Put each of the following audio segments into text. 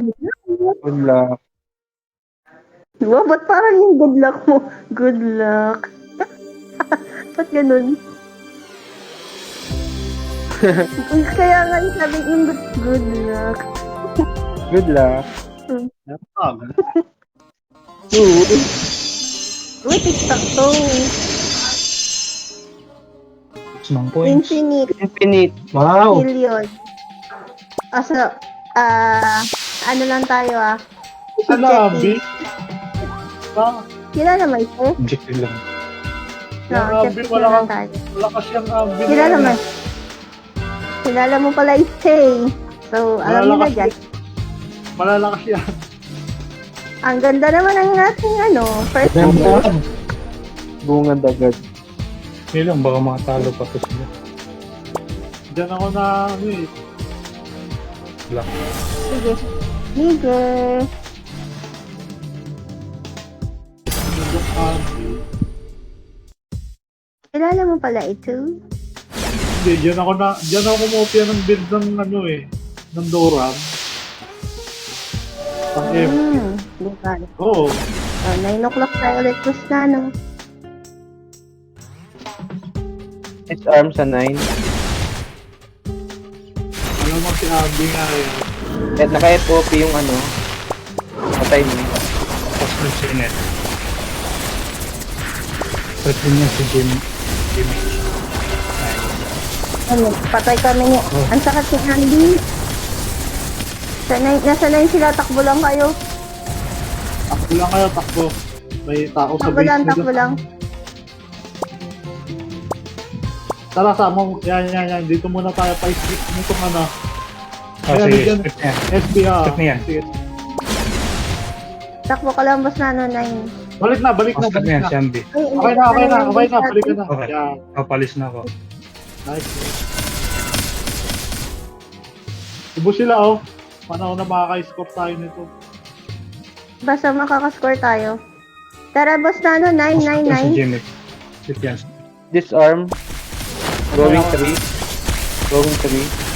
Good luck. Wow, ba't parang yung good luck mo? Good luck. Ba't ganun? Kaya nga yung sabi yung good luck. Good luck. Uy, tiktak to. Ng points. Infinite. Infinite. Wow! Billion. So, ano lang tayo Sinabi? Kilala mo ito? Objective lang. No, Yung Abby, objective wala lang kang- tayo. Wala kasi ang Abby. Kilala mo. Kilala mo pala ito eh. So, alam mo na Malalakas dyan. Malalakas yan. Ang ganda naman ang ating first Ganda. game. Bunga dagad. Hindi lang, baka makatalo pa to sila. Diyan ako na, Black. Sige. Sige. yung Abby. Kilala mo pala ito? Hindi, diyan ako kumopia ng build ng ng Doran. Ang M. Diba? Oo. 9 o'clock tayo ulit gusto na, His arm sa 9. Alam mo si Abby nga yan. At naka-FOP yung patay niya. Tapos na si Net. Pwede niya si Jimmy. Patay kami niya. Ang sakit ni Andy. Nasa 9 sila, takbo lang kayo. Takbo lang kayo, takbo. May tao sa Takbo base lang, nito. takbo lang. Tara, sama mo. Yan. Dito muna tayo pa strip nitong Oh, Ayan, sige, dyan. strip niya. SBR. Strip niya. Sige. Takbo ka lang, boss na 9. Balik na. Oh, strip niya, si Ambi. Okay na. Balik ka na. Okay. Yan. Papalis na ako. Nice. Ubus sila, Panahon na makaka-score tayo nito. Basta makakascore tayo. Tara, boss na 9, Tapos 9, si 9. Jimmy. Strip yan. Disarm. Going 3. Going 3.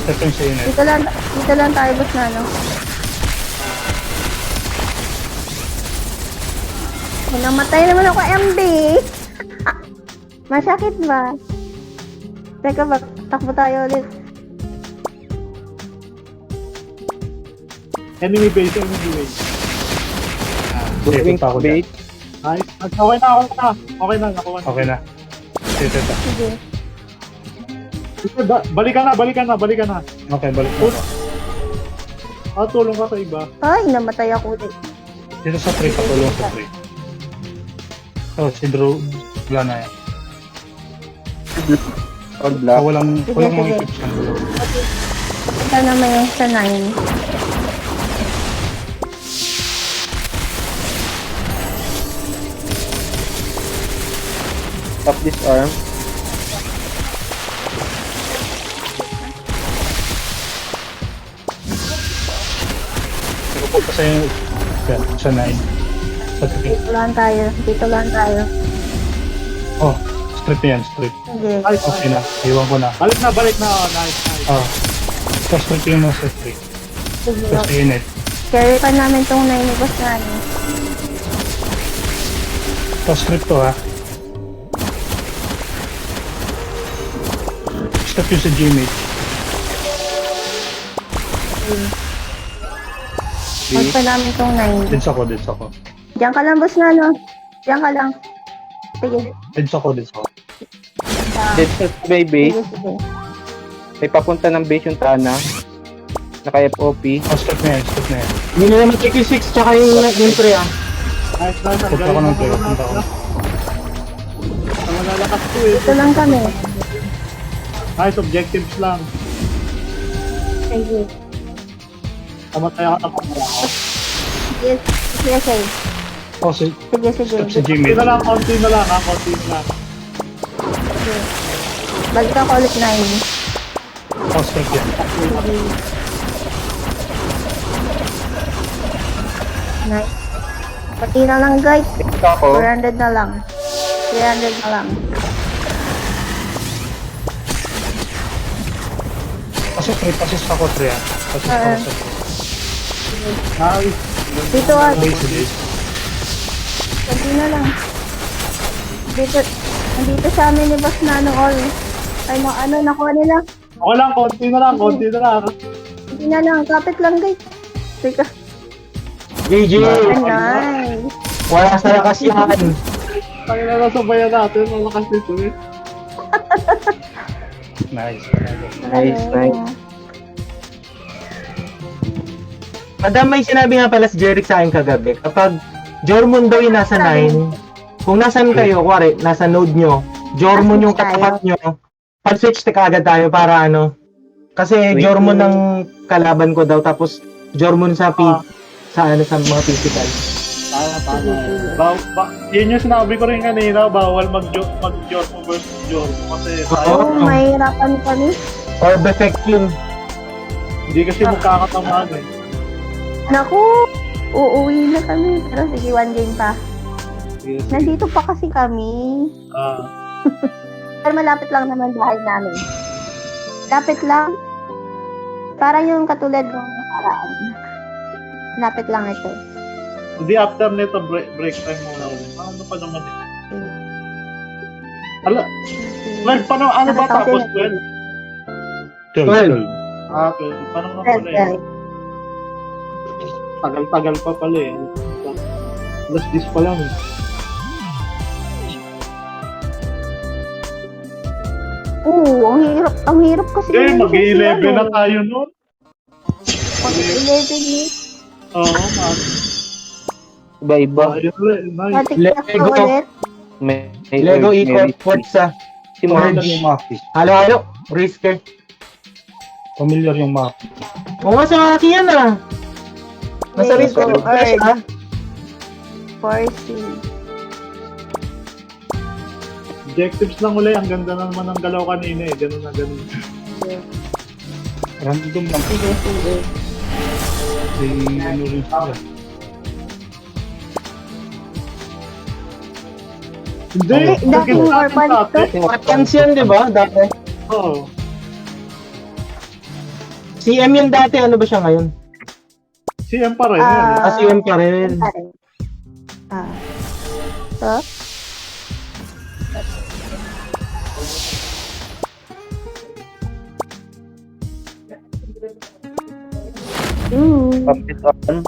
Strip yung si Net. Dito lang tayo, boss na Namatay naman ako, MB. Masakit ba? Teka, takbo tayo ulit. Enemy base. Going pa ako dyan. bait. Nice. Okay na. Nakuha na. Okay na. Sige. Sige. Balikan na. Okay, balik na ako. Tulong ka sa iba. Ay, namatay ako ulit. Dito sa 3, patulong sa 3. Oh, si Drew, wala na yan. All black. Walang Sige. mga equips yan. Ito naman yung sa 9. Top disarm. Pupunta sa yung sa 9. Sa 3. Dito lang tayo. Oh, strip yan, strip. Sige. Nice. Okay na, iwan ko na. Balik na. Nice. Oh, so strip yung nasa 3. Sige. Tapos unit. Carry pa namin tong 9 ni boss na Tapos strip to ha. Strip yung sa Jimmy. Huwag pa namin tong 9. Dits ako. Diyan ka lang, boss na Diyan ka lang. Sige. Dits ako. Dead sa may base. Sige. May papunta ng base yung Tana. Naka-FOP. Oh, strip na yan. Hindi na naman TQ6 tsaka yung pre Nice. Punta ko ng player, punta ko. Malalakas to Dito lang kami. Nice, objectives lang. Sige. Tamatay ka na. Yes. Sige. Oh, si Sige. strip si Jimmy. Konti na lang. Sige. Balik ako ulit 9. Oh, strip yan. Nice. Pati na lang guys. Ako. 400 na lang. 300 na lang. Kasi 3 passes ako 3 ah. Passes ako sa 3. Nice. Dito ah. Okay, sige. Sabi na lang. Dito. Nandito sa amin ni Boss Nano all. Ay, nakuha nila. Okay lang, konti na lang, konti na lang. Hindi na lang. Kapit lang guys. Teka. GG! Nice. Wala sa lakas yan. Tayo na lang sabayan natin, malakas nito eh. Nice. Nice. Madam, may sinabi nga pala si Jeric sa akin kagabi, kapag Jormon daw yung nasa 9, kung nasan kayo, kuwari, nasa node nyo, Jormon yung katapat nyo, pag-switch na agad tayo para ano, kasi Jormon ng kalaban ko daw, tapos Jormon sa sa mga physical. Tama. Yun yung sinabi ko rin kanina, bawal mag-Jormo versus Jormo kasi Oh, mahirapan kami. Orb effect yun. hindi kasi magkakatamaan eh. Naku, uuwi na kami. Pero sige, 1 game pa. Yes. Nandito pa kasi kami. Pero malapit lang naman bahay namin. Lapit lang. Parang yung katulad ng nakaraan. Lapit lang ito. Hindi after nito break time muna ulit. Ano pa naman eh? Ala, 12 pa naman, ano ba tapos 12? 12. Ah, 12. Paano na pala eh? Tagal-tagal pa pala eh. Last this pa lang eh. Oo, ang hirap kasi. Eh, mag-11 na tayo nun. Mag-11 eh. Oo, man. Iba-iba. Ayun ulit, nice. Matik-tak Lego. ka ulit. May Lego equal Forza. Si Familiar Marge. yung map. Halo-halo. Risker. Familiar yung map. Oo nga sa akin yan ah. Nasa Lego Risker. Earth. Ah. Forcy. Objectives lang ulit. Ang ganda naman ng galaw kanina eh. Ganun na ganun. Random lang. Sige. Ano rin sila. Hindi, Dati naging yung natin orphan dati. Weapons yan, di ba? Dati. Oo. CM yun dati. Ano ba siya ngayon? CM pa rin. Ah, CM pa rin. So? Kapit on.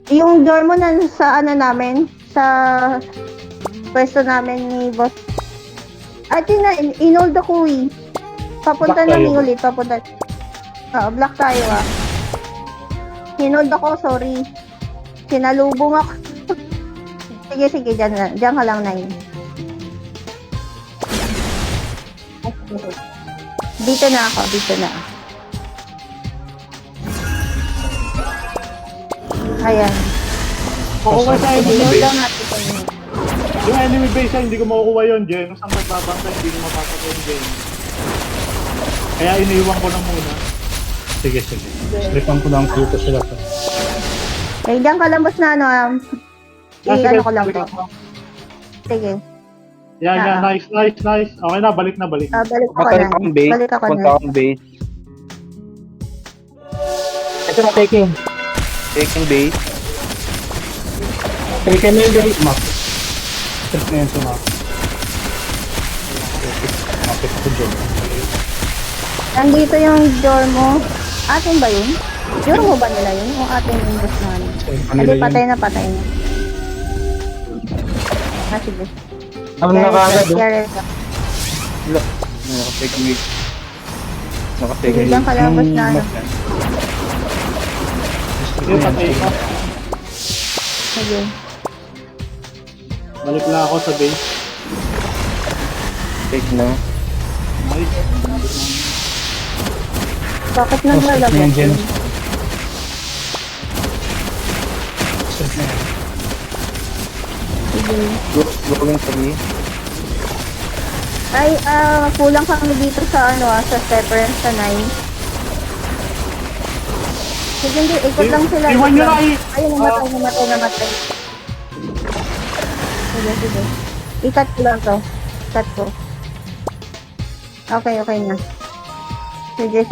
Yung door mo na sa ano namin, sa pwesto namin ni boss. Ate na, inold ako eh. Papunta Black na tayo. ulit, papunta. Black tayo ah. Inold ako, sorry. Sinalubong ako. Sige, dyan ka lang na yun. Dito na ako, dito na. Ayan. Kukuha tayo, inold lang natin kanina. Yung enemy base ay hindi ko makukuha yun, Jen. Ang magbabantay, hindi ko mapapag yung Jen. Kaya iniwan ko na muna. Sige. Slipan ko lang dito sila. Eh, diyan ka lang boss na ano, ano ko lang balik to. ako. Sige. Yan, nice. Okay na, balik na. Balik ako Patay na. akong base. Balik ako Punta na. akong base. Ito na taking. Taking base. Taking na yung base. Map. Strip na yan sa map. Mapit ako dyan. Nandito yung door mo. Atin ba yun? Door mo ba nila yun? O atin yung boss na ano? Hindi, patay na. Ah, sige. Ano na kagad? Wala. Naka-taking base. Sige, Naka-taking diyan base. ka lang boss na ano. Sige, patay ka. Sige. Balik na ako sa base. Take na. Nice. Bakit Strip na yan naglalagay? dyan. Strip na yan. Sige. Going to me. Ay, kulang kami dito sa ano sa stepper sa 9. Sige, hindi. Ikot lang sila. Iwan ikot nyo lang. na eh. Ayun, namatay. Sige. Ikat ko lang to. Ikat ko. Okay na. Sige.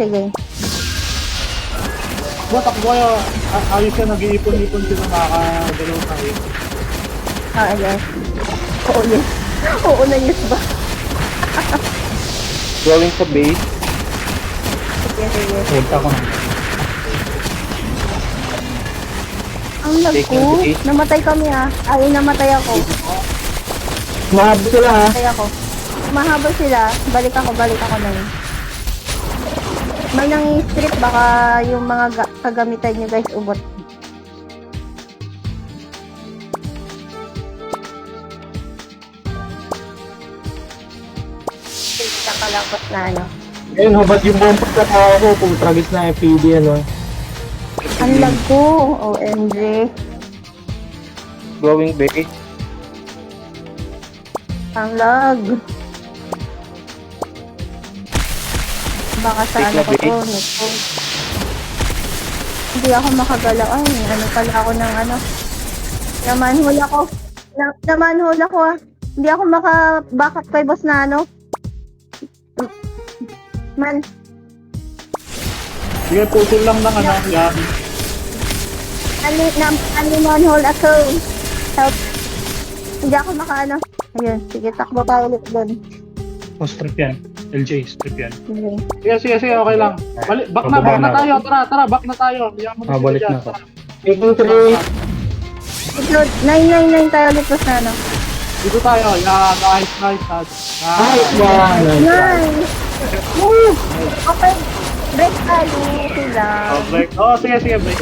Takbo kayo. Ayos ka, nag-iipon-ipon sila makakagalaw na eh. Yes. Oo, yes. Oo na, yes ba? Going sa base. Sige. Punta ko na. Ang lag Take ko. ng base. Namatay kami Ay, namatay ako. Mahaba sila ha. Namatay ako. Mahabol sila. Balik ako na yun. May nang-strip, baka yung mga kagamitan nyo guys ubot. Nakalapot na Ayun, hubat yung bomba sa tao ko kung tragis na FPD ano. Ang lag ko. OMG. Going base. Ang lag. Baka sa Take ano na ko to, base. nito. Hindi ako makagalaw. Ay, ano pala ako ng ano. Namanhol ako. Namanhol ako Hindi ako maka-backup kay boss na ano. Man, Sige, putol lang ng ano. Yan. manhole ako. Help. Hindi ako maka-ano. Ayun, sige, takbo pa ulit doon. Oh, strip yan. LJ, strip yan. Sige. Sige, okay lang. Back na tayo. Tara, back na tayo. Iyan mo na sila Balik dyan, na ako. tara. Taking 3. Ito, 999 tayo ulit boss na ano. Dito tayo. Yan, nice. Nice one. Nice! Woo! Okay. Break tayo sila. Break. Sige, break.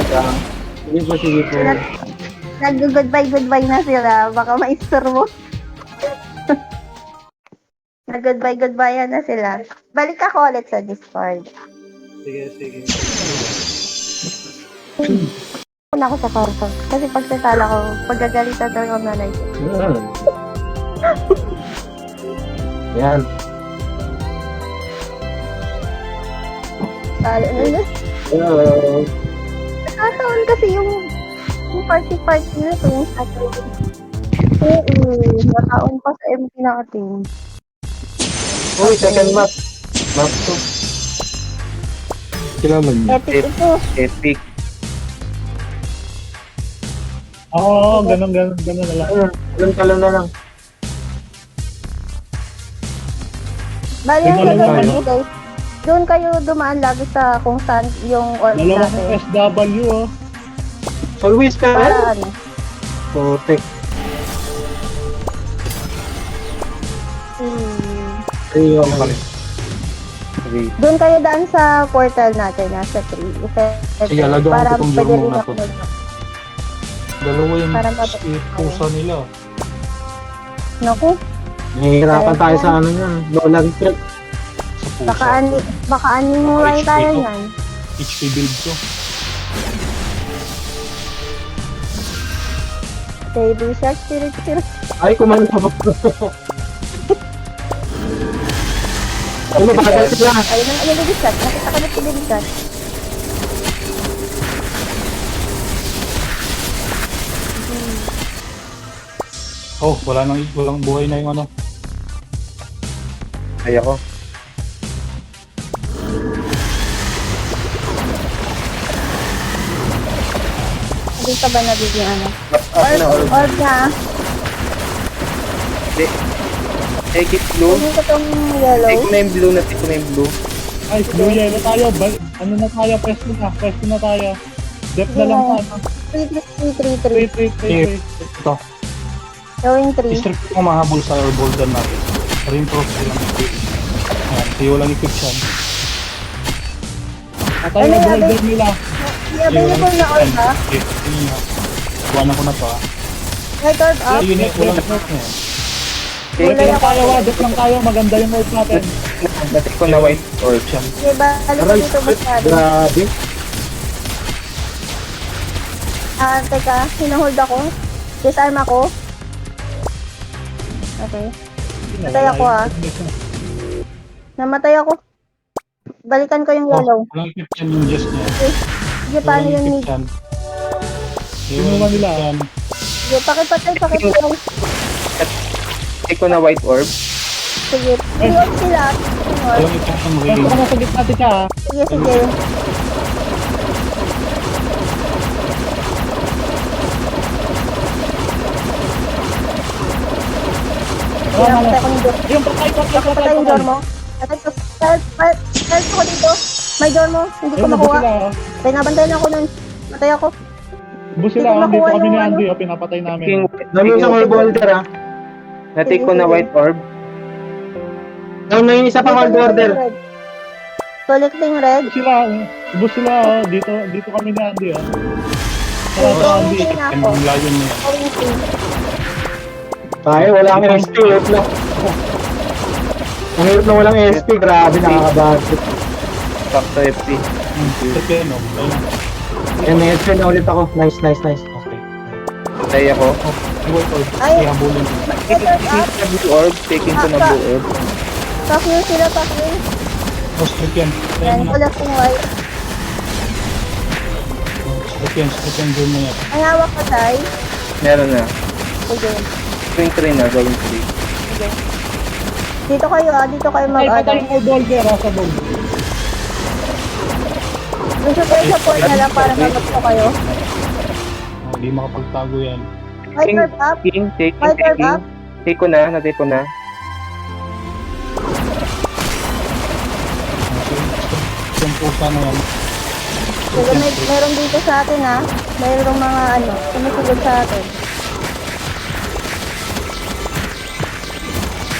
Sige po. Nag-goodbye na sila. Baka maistorbo. Nag-goodbye na sila. Balik ako ulit sa Discord. Sige. Una ako sa karton. Kasi pag tatala ko, pagagalitan daw yung nanay ko. Yan. Talo na. Hello. Nakataon kasi yung party nila to yung Saturday. Nataon pa sa MP natin. Uy, second map. Map 2. Kailangan man. Epic ito. Epic. Oo, ganun na lang. Talon na lang. Bali ang Dalawang gagawin ano? nyo guys. Doon kayo dumaan lagi sa kung saan yung orb Dalawang natin. SW Always ka Para rin. ano. Protect. Hmm. Wait. Doon kayo daan sa portal natin, nasa 3. Sige, lagyan ko para itong pwede Jormo rin na ako to. Dalawa yung Para matutunan. pusa nila. Naku, Nahihirapan tayo sa ano yan. Dollar trip. Sa pusa. baka animuray HP tayo ko. yan. HP build ko. Baby shark, spirit. Ay, kumano pa ba? Ay, mabagal sila. Ayun ang baby shark. Nakita ko na si baby shark. Oh, walang buhay na yung ano. Ay ako. Hindi ka ba nabigyan ano? Up na all. Orb na. Take it blue. Hindi ko tong yellow. Take ko na yung blue. Take ko na yung blue. Ay, blue yellow tayo. Ano na tayo? Pwesto na tayo. Depth na lang tayo. 3. 3. Ito. Going 3. Strip ko mahabol sa airboldan natin. Rin-prof silang equip. Ayan, kasi walang equip siya. Patay na golden nila. Available na orb ha? Kuhanan ko na to ah. Right orb up. Yun eh, walang equip na yan. Depth lang tayo, depth lang tayo. Maganda yung orb natin. Take ko na white orb. Okay, balik ko dito masyado. Grabe. Teka, hinahold ako. Disarm ako. Okay. Namatay ako Namatay ako. Balikan ko yung yellow. Walang equip yan yung just niya. Sige, paano yun, Nick? Kinuha nila. Sige, pakipatay. Take ko na white orb. Sige, reload sila. Walang ipasang Basta ring. ka nasa gitna tika. Sige. Pinapatay ko yung door. Yung patay. Pinapatay yung door mo. Help ko dito. May door mo. Hindi ko Ayun, makuha. sila. Pinabantayan ako nun. Matay ako. Bus sila. Hindi ko Dito makuha kami ni yung Andy. Pinapatay namin. Taking, Dami sa Orb Order ah. na-take ko na white orb. Down na yung isa pang Orb Order. Collecting red. Bus sila. Dito kami ni Andy. Going green Ang ako. layo niya. Going green. Ay, wala kang SP. Hirap lang. Ang hirap na walang SP. Grabe, nakakabagit. Back to FP. Ito no. Yan, may SP na ulit ako. Nice. Okay. Patay ako. Wait, or Ay. ihabulin ko. Get up. Blue orb. Taking ko na blue orb. Pack you sila, pack you. Strip yan. Tayo Yan, mo na. collecting white. Strip yan. Doon mo yan. Ang hawak ka, Tay. Meron na. Sige. Going 3 na. Going 3. Sige. Dito kayo Patay mag-ano. yung Bolger. Sa Bolger. Yung support na lang para magpapto kayo. Hindi makapagtago yan. White orb up. Taking. White orb up. Take ko na. Na-take ko na. Yung pusa na yan. Sige, meron dito sa atin ha. Mayroong mga sumusugod sa atin.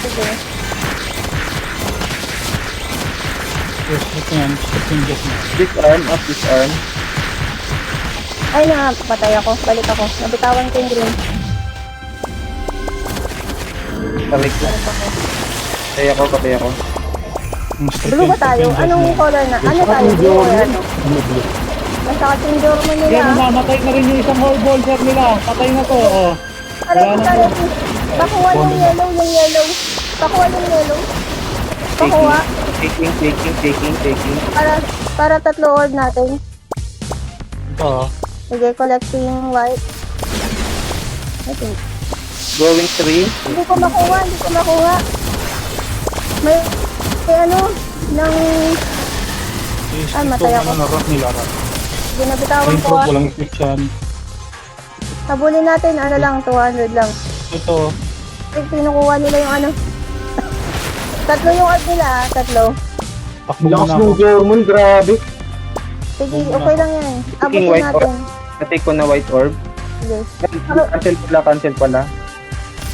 Sige. Strip yan. Strip yung jet na. Disarm. Up disarm. Ay, patay ako. Balik ako. Nabitawan ko yung green. Balik ko. Patay ako. Blue ba tayo? Anong color na? Ano tayo? Blue or ano? Blue. Nasa katingdor mo Yan, nila. mamatay na rin yung isang Bolger nila. Patay na to. Aray. Pakuha yung yellow. Pakuha yung yellow. Pakuha. Taking. Para tatlo orb natin. Ito. Sige, collecting white. Okay. Going 3. Hindi ko makuha. May nang Ay, matay ako. Ano, rock nila. ginabitawan ko. Intro, walang effect yan. Habulin natin, 200 lang. Ito. Pinukuha nila yung tatlo yung orb nila, tatlo. Takbo Lakas muna ng ako. Jormon, grabe. Sige, okay lang yan. Taking Abutin white natin. Na-take ko na white orb. Sige. Cancel pala.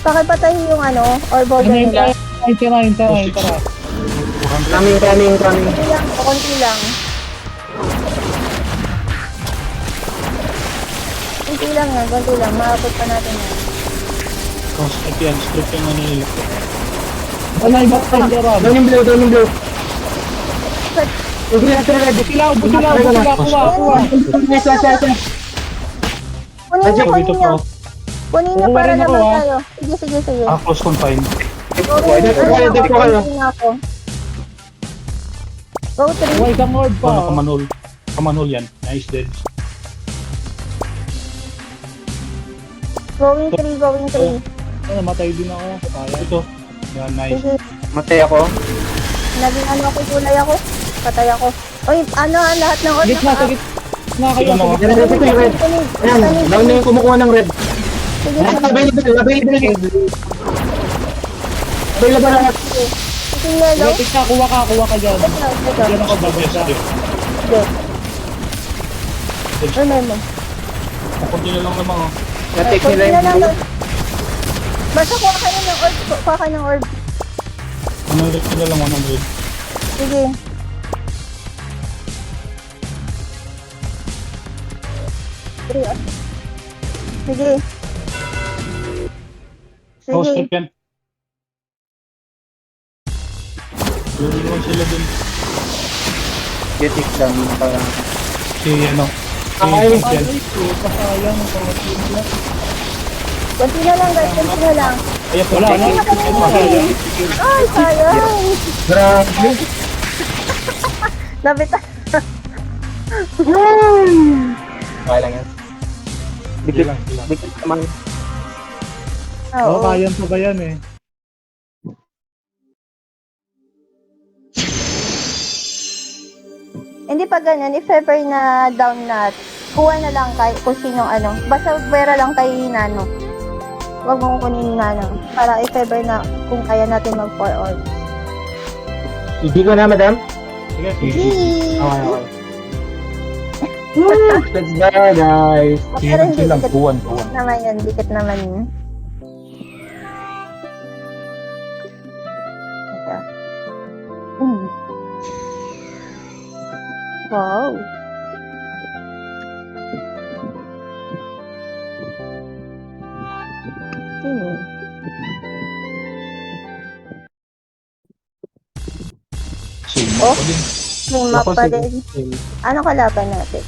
Pakipatay yung orb order Ano yung nila. 99, tara. Coming. Konti lang. Konti lang. Maabot pa natin yan. Strip yan. Strip yung ano nila. Wala yung Bolger. Down yung blue. Red. Kuha. Nice. Kunin Ajay, nyo Dito po. Kunin nyo Kuha para rin ako, naman ah. tayo. Sige. Close confine. Pwede po kayo. Ako. Go 3. Why isang orb pa? Kamanol. Kamanol yan. Nice dead. Going 3. Namatay din ako. Patay. Ito. Yan, nice. Sige. Matay ako. Naging kulay ako. Patay ako. Uy, lahat ng orb. Gitna kayo. Ito na. Yan, ito yung red. Ayan, down na yung kumukuha ng red. Sige. Available. Available lahat. Sige, yellow. Tika, kuha ka dyan. Ito. Yan ako babasa. Good. Remember. Kunti na lang naman oh. Na-take nila yung blue. Basta kuha kayo ng orb. 100 na lang 100. Sige. Sige. Oh, Sige. strip yan. Luluwan sila dun. Getik lang. Parang Si ano. Ay, Si yan. Pasayang. Kunti na lang guys. Kunti na lang. Ayan, Wala na. Ay, sayang. grabe. Nabitan. Okay lang yan. Sige lang, sige lang. Dikit naman. Oo. Kayan pa ba yan eh? Hindi pa ganyan. If ever na down na, kuha na lang kay kung sinong ano. Basta pera lang kay Nano. Huwag mong kunin ni Nano. Para if ever na kung kaya natin mag 4 orbs. Hindi ko na, madam. Sige, Yee! Okay, okay. Let's go, guys. Pero hindi, Silang dikit buwan. naman yan. Dikit naman yun. Ito. Wow. Sino? Same Oh. ako din. May map Ako, pa sige. din. Ano kalaban natin?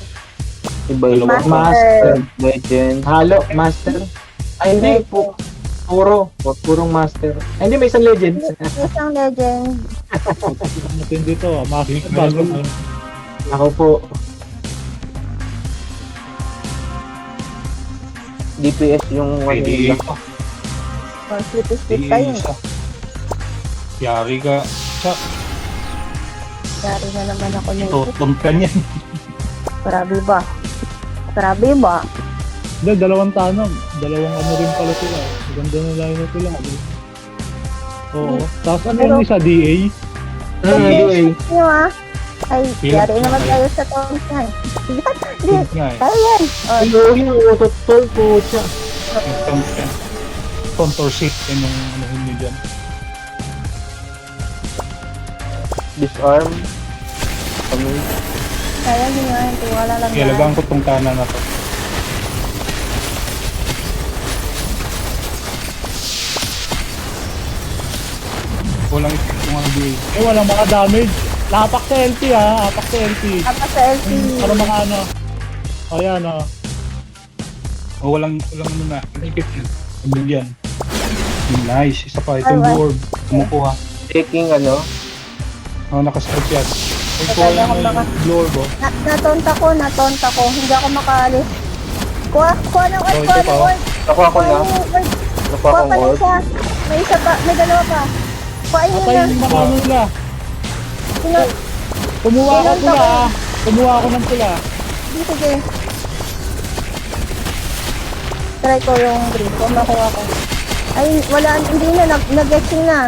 Iba-iba. Master. Legend. Halo, master. Ay, hindi. Purong master. Ay, hindi, may isang legend. Isang legend. natin dito. Makikita Bago bago. Ako po. DPS yung ano Pwede nila. ka. Or flip-flip tayo. Isa. Yari ka. Sa Yari na naman ako nito. totom ka niyan. Grabe ba? Grabe ba? Hindi, dalawang tanong. Dalawang ano rin pala sila. Maganda na lang ito lang. Oo. Tapos ano yung isa, DA? Anyway. Ano ah? Ay, Ilan? yari naman tayo sa tawag yan. Hindi, Nga eh. tayo yan. Oh, Ayun, yung totoo po siya. Contour sheet yun yung ano hindi dyan. Disarm. Kami. kaya nyo yan. Wala lang yan. Ilagaan ko tong kanan na to. Walang kung ano di. Eh, walang mga damage. Lapak sa LP ha. Lapak sa LP. Tapos sa LP. Para mga ano. Ayan o. O walang ano na. Ipit yun. Bigyan. Nice. Isa pa. Itong Alright. blue orb. Kumukuha. Taking ano. Nakastrip yan. Ay, Teka, kuha lang ako mo baka- yung blue orb oh. Natonta ko. Hindi ako makaalis. Kuha ng orb, Oh, kuha ito ng pa. orb. Nakuha ko Kuha na. ng orb. Nakuha Kuha kong pa ng orb. isa. May isa pa, may dalawa pa. Kuhain nyo Patay na. yung mga ano nila. Sino- Kumuha ako Ilan pula pa ba? ha. Kumuha ako ng pula. Sige. Try ko yung green. Kung makuha ko. Ay, wala. Hindi na. Nag-etching na.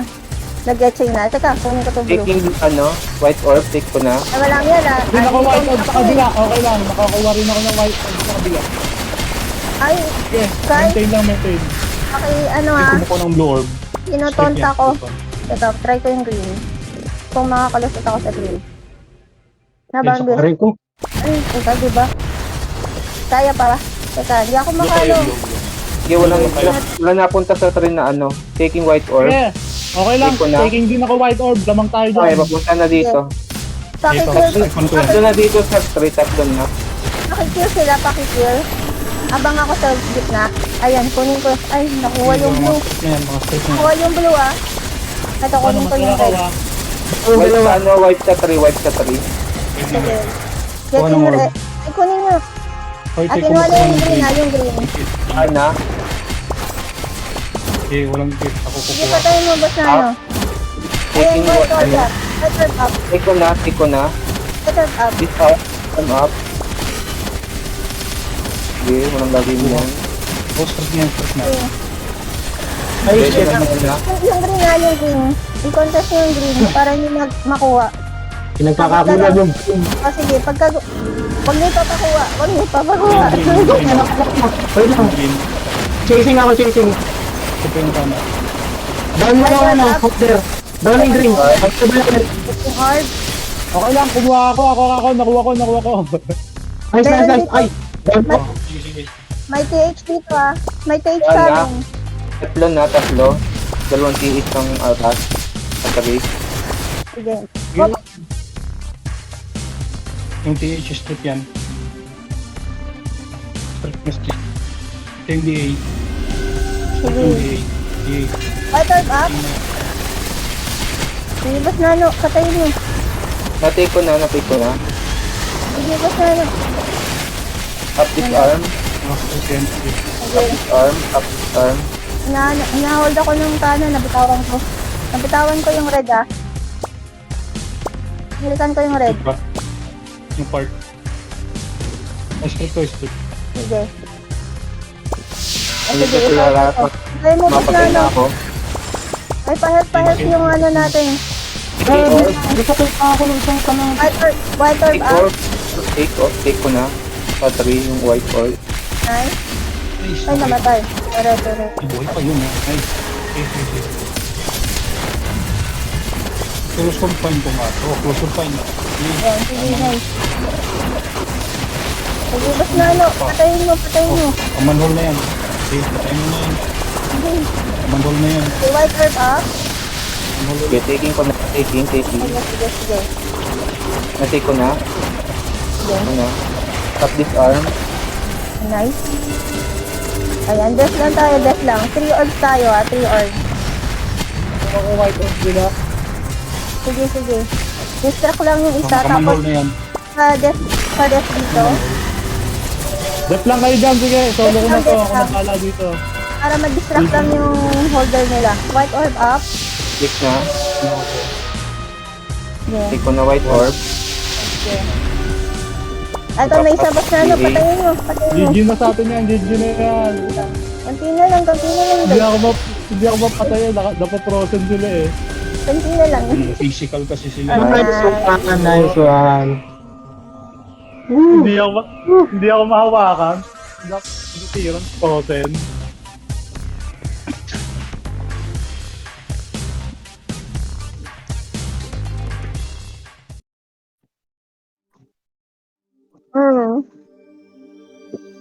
Nag-etching na. Teka, kunin ko to blue. Taking ano. White orb. Take ko na. Ay, wala yan ah. Hindi naka white orb sa kabila. Okay lang. Nakakuha rin ako ng white orb sa kabila. Ay, Okay. Kai? Maintain lang, maintain. okay, ano Ay, ah. kumukuha ng blue orb. Tinutonta Strip ko. yan. Teka, try ko yung green. Kung makakalusot ako sa green. Ay, Nabang sa blue. Aray ko. Ay, ito, diba? Kaya pa. Teka, di ako Blue tayo, makalo. blue, blue. Sige, wala napunta sa train na ano. Taking white orb. Yeah. Okay lang. Take ko na. Taking din ako white orb. Lamang tayo Okay, dyan. papunta na dito. Pakikill. Ipon ko yan. Doon na dito sa street at doon na. Pakikill sila, pakikill. Abang ako sa gitna. Ayan, kunin ko. Ay, nakuha yung blue. Yan, mga strip na. Nakuha yung blue ah. Ito, Ano kunin ko yung red. nakakuha? White sa ano, white sa tree, white sa tree. Sige. Kuha Getting ng red. Ay, kunin nyo. Hoy, At take kinuha kumukuha na yung ng green green. ah, yung green. Ana. Eh, walang gift. Ako Sige, kukuha. patayin mo, boss na ano. Ayan, Taking white white orb ano. yan. White orb up. Take ko na, take ko na. White orb up. This up, come up. Sige, walang gagawin yan. Oh, strip niyan, strip na. Sige. Ay, Pwede shit. na na. Yung green na, yung green. I-contest nyo yung green para nyo makuha. Pinagkakakulan yung... O sige, pagka... Huwag nyo ipapakuha. Huwag nyo ipapakuha. Wait lang. Green. Chasing ako, chasing. Strip yung tama. Down mo yung ano, hook there. Down yung green. Yung orb. Okay lang. Kumuha ako. Nakuha ko. Nice, nice, nice. Ay, down po. Sige, sige. May TH dito ah. May TH Wala. sa amin. Tatlo na, tatlo. Dalawang tiis ng altas. At tabi. Sige. Yung TH strip yan. Strip na strip. Ito yung DA. Strip yung Sige. DA. White orb up. Sige, boss Nano. Patayin nyo. Natake ko na, natake ko na. Sige, basta na. Up this arm. Sige. Up this arm. Na-hold ako ng kanan, nabitawan ko. Nabitawan ko yung red ah. Nilikan ko yung red. Diba? Yung part. Strip. Sige. Hindi Sige, ko kilala. Ay, mo basta Mapatay na. na ako. Ay, pahelp yung ano natin. Gusto ko pa ako ng isang kanang. White orb Take ah. orb. Take ko na. Sa 3 yung white orb. Nice. Nice. Ay, namatay. Red. Buhay pa yun. Nice. Okay. Close confine ko nga. Close confine. Yan, sige, nice. Sige, basta na ano. Patayin mo. Manhole na yan. Okay, patayin mo na yan. Sige. Manhole na yan. Okay, white orb ah. Manhole. Okay, taking ko na. Taking. Sige. Na-take ko na. Sige. Ano? Up this arm. Nice. Ayan, death lang tayo, death lang. 3 orbs tayo 3 orbs. Ako white off nila. Sige. Distract lang yung isa, tapos Manhole na yan. sa death dito. Dep lang kayo dyan, sige. Solo ko na to. Ako Dep lang. nakala dito. Para mag-distract lang yung holder nila. White orb up. Take na. Yeah. Take ko na white orb. Okay. Ito, may isa basta na, patayin mo. GG na sa atin yan, GG na yan. Kanti na lang. Hindi ako mapatay, napaprosen sila eh. Kanti na lang. Physical kasi sila. Nice one. Hindi ako mahawakan. Hindi ako tirang prosen.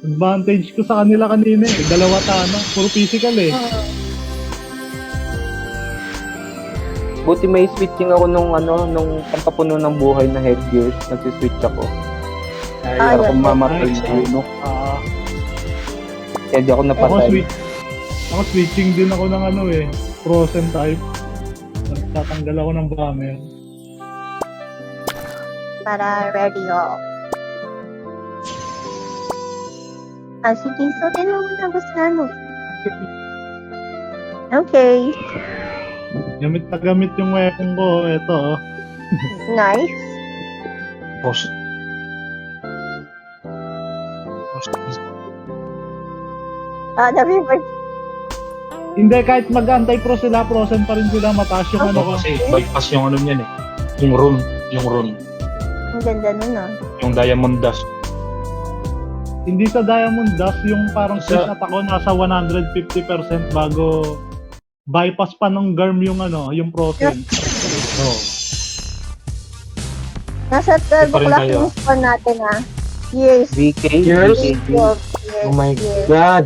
Advantage ko sa kanila kanina eh. Dalawa tana. Puro physical eh. Buti may switching ako nung pampapuno ng buhay na headgears. Nagsiswitch ako. Para yan. kung mamatay Nice. na. Ah, Kaya di ako ako, napatay. ako switching din ako ng frozen type. Tatanggal ako ng bomber. Para ready ako. Sige, so din mo muna gusto. Okay. Gamit na gamit yung weapon ko. Ito oh. Nice. Post. The river. Hindi, kahit mag-anti-pro sila, frozen pa rin sila. Mataas yung ano ko. Kasi bypass yung ano niyan eh. Yung rune. Ang ganda nun Yung diamond dust. Hindi sa Diamond Dust, yung parang Sa- switch at ako nasa 150% bago bypass pa ng GARM yung frozen. Oo. Nasa 12 Pa rin o'clock tayo. yung score natin Years. VK? Years? VK. Years. Oh my Years. God.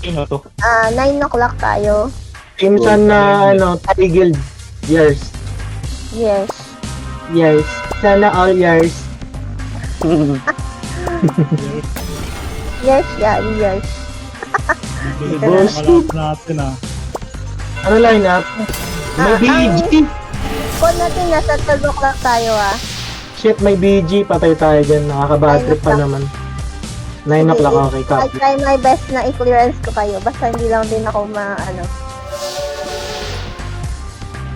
Yun na to. 9 o'clock tayo. Pinsan na Thai Guild. Years. Yes. Sana all years. Yes, years. Boss, natin Ano line up? May BG. Score natin nasa 12 o'clock tayo Shit, may BG. Patay tayo dyan. Nakaka-bad trip pa naman. 9 o'clock, okay, I copy. try my best na i-clearance ko kayo. Basta hindi lang din ako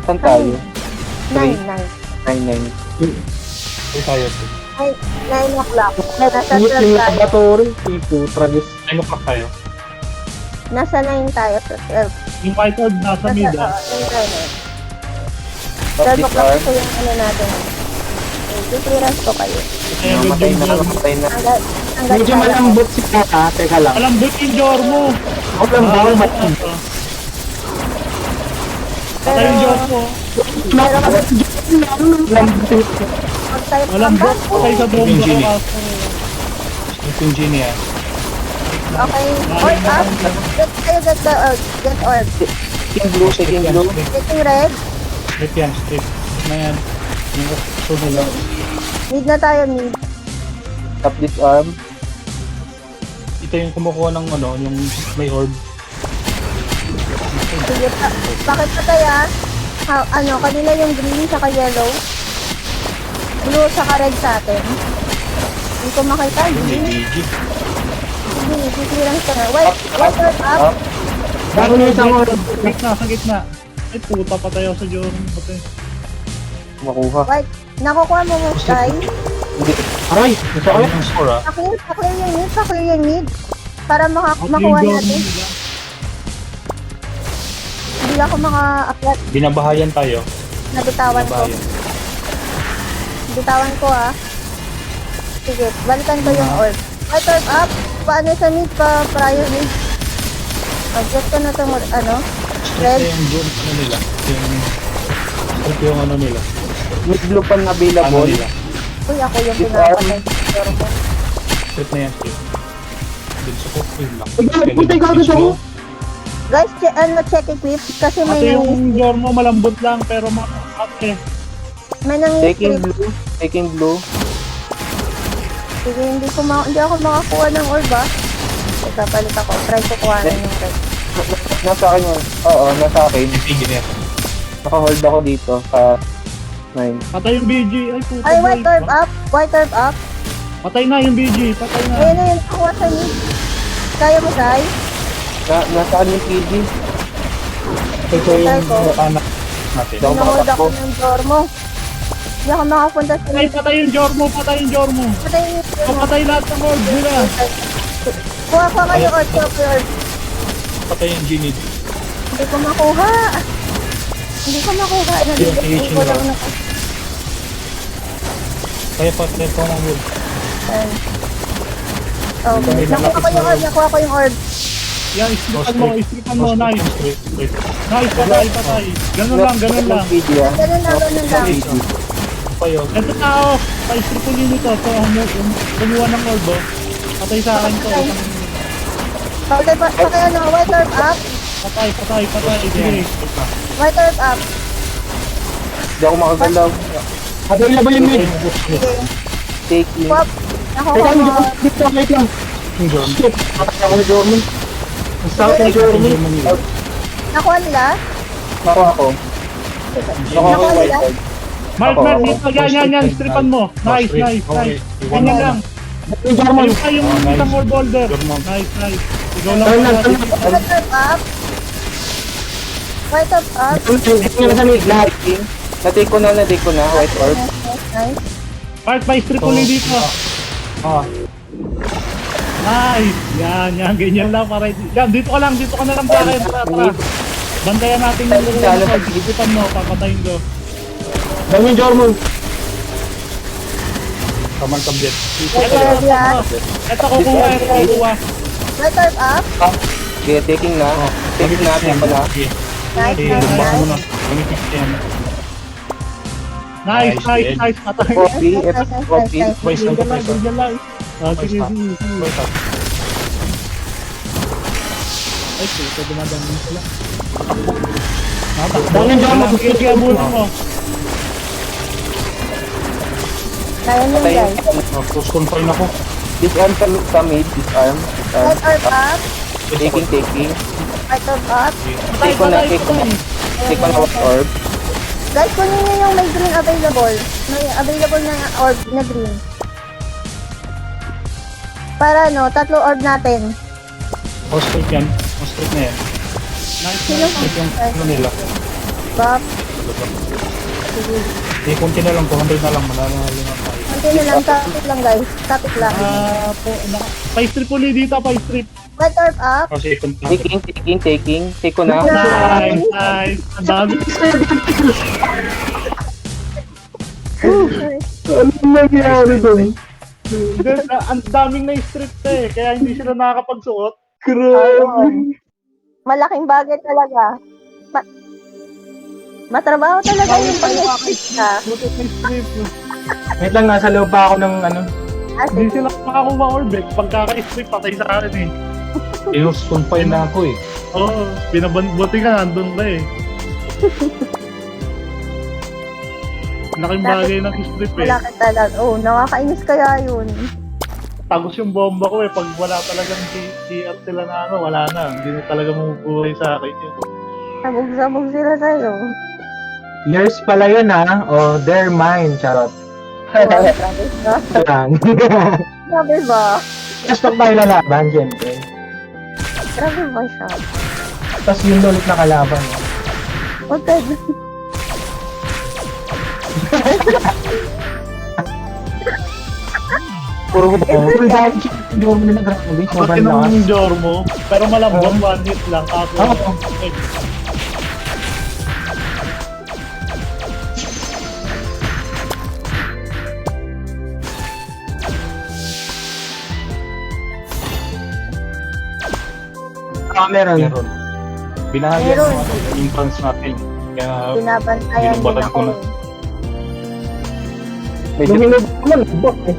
Saan tayo? 9. 9. Tayo to. 9 o'clock. Nasa Yung 12 tayo. laboratory. Tipo, tragis. 9 o'clock tayo. Nasa 9 tayo sa 12. Yung white orb nasa mid ah. 12 o'clock ko yung natin. I-clearance ko kayo. Namatay na. Hanggat Medyo kaya. malambot si Kata. Teka lang. Malambot yung Jormo! Ako lang ba? Patay yung Jormo. Malambot. Mag-type ka Malambot. ba? Patay sa bomba ko Genie. kaso. Yung genie yan. Okay. Orb up. Get orb. Taking blue. Getting red. Strip yan. Strip na yan. Yung sunod lang. Need na tayo, need. Up this arm. Ito yung kumukuha ng yung may orb. Sige pa. Bakit pa tayo kanina yung green saka yellow. Blue saka red sa atin. ko makita. Hindi, Hindi, BG. clearance ka na. White orb up. Bago na isang oras. Sa gitna. Ay, puta, patay ako sa Jordan. Patay. Makuha. White. Nakukuha mo mo, Sky. Hindi. Aray, gusto ko Ano yun. yung score ah? Paklear yung mid, paklear yung mid. Para Pati yung makuha Jordan natin. nila. Hindi ako maka-upload. Binabahayan tayo. Nabitawan ko. Binabahayan. Bitawan ko Sige, balikan ko yung orb. White orb up. Paano sa mid pa prior mid? Adjust ko na itong Straight Red. na yung June, ano nila. Straight yung ano nila. Mid blue pan Ano available. nila. Uy, ako yung If pinapatay. Straight na yan, straight. Dun sa cook, yun lang. Puntay ka agad ako. Guys, check equip kasi may Pati yung Jordan mo malambot lang, pero makakate. Taking nangi-script. blue. Taking blue. Sige, hindi ako makakuha ng orb Teka, palit ako. Try ko kuhanin yung red. Nasa akin yun. Oo, nasa akin. Sige na yan. Naka-hold ako dito sa 9. Patay yung BG. Ay, puta. Ay, white orb up. White orb up. Patay na yung BG. Patay na. Ayun na yun. Nakuha sa mid. Kaya mo, Sai? Nasa akin yung PG. Ito yung anak natin. Daw Pinahold ako makatakbo. ng Jormo. Hindi ako makapunta sa Ay, mid. patay yung Jormo. Patay yung Jormo. Patay yung Jormo. Patay lahat ng orb nila. Kuha ko kayo orb. Kuha ko orb. Patay yung Ginid. Hindi ko makuha. Hindi ko makuha. Nalilipin ko lang na. Kaya patay ko ng wood. Ayun. Oh, nakuha ko yung orb. Nakuha ko yung orb. Yan, istripan mo. Istripan mo. Nice. Straight, straight. Nice, patay, patay. Ganun lang, ganun lang. PG ah. Ganun lang, ganun lang. PG. Pa yun. Ito tao. Pa-strip ulit nito. So, kumuha ng orb. Patay sa akin to. Patay pa kayo ng white orb up. Patay, patay, patay. Sige. White orb up. Hindi ako makagalaw. Available yung mid. Sige. Taking. Pop. Nakuha Teka, mo. dito, wait lang. Yung John. Shit, patay ako sa Jordan. Ang sakit ng Jordan. Nakuha nila. Nakuha ko. Nakuha ko Nakuha yung nila. white card. Mark, Ako, Mark, ako. dito. Yan. Stripan mo. Nice, nice, nice. Ganyan lang. Yung Jordan. Ayun pa yung isang orb holder. Jormo. Nice, nice. Ikaw lang. Turn lang, patay. turn lang. White orb up. White orb up. Turn lang sa mid. Lahat. Taking. Na-take ko na. White orb. Nice. Mark, pa-strip ulit dito. Ah, Nice. Yan. Ganyan lang para. Yan, dito ka na lang sa akin. Tara. Bantayan natin yung orb. Istripan mo, papatayin ko. Dami yung Jordan. kaman tablet. White orb yan. Ito kukuha. White orb up. Okay, taking na. Taking na. Taking ko na. Nice, Eh, nice, baka mo nice. na. Gamitin ko yan. Nice. Patay. Copy. Copy. Twice lang to, twice lang. Ganyan lang. Sige, Twice lang. sige. Twice lang. Ay, ito dumadami sila. Dami yung Jordan. Sige, abunan mo. Kaya niyo Patay. guys. Close confine ako. Disarm sa mid. Disarm. White orb up. Taking. White orb up. Take ko na. Take ko na white orb. Guys, kunin niyo yung may green available. May available na orb na green. Para 3 orb natin. Straight yan. Straight na yan. Sino Straight yung ano nila. Buff. Sige. Eh, konti na lang. 200 na lang. Mananalo na tayo. Kunti na lang, kapit lang guys. Kapit lang. Pa-strip ulit dito, pa-strip. White orb up. Kasi ikon na. Taking. Take ko na. Nice, nice. Ang dami. Ano nangyari doon? Ang daming na-strip kaya hindi sila nakakapagsuot. Ayun. Malaking bagay talaga. Matrabaho talaga yung pag-strip na. Buti na-strip. Wait lang, nasa loob pa ako ng ano. Hindi sila makakuha orbit. Pagkaka-strip, patay sa akin eh. Close confine na ako eh. Oo, buti ka, nandun ka eh. Laking bagay ng strip eh. Malaki talaga. Oh, nakakainis kaya yun. Tagos yung bomba ko eh. Pag wala talagang CR sila na wala na. Hindi na talaga mabubuhay sa akin yun. Sabog-sabog sila sa'yo. Yours pala yun ha. O, they're mine. Charot. Wow, grabe ka. Lang. Grabe ba? Just pag tayo lalaban, syempre. Grabe ba siya? Tapos yun ulit na kalaban. Huwag ka Puro ko full damage yung Jormo nila, grabe. Pati Sobrang lakas. ng Jormo, pero malambot, one hit lang. Ako, Oo. Meron. Meron. Binahagi Meron. yung fans natin. Kaya binabantayan din Binabatan ko ako. na. Medyo Nung hinug naman, bot eh.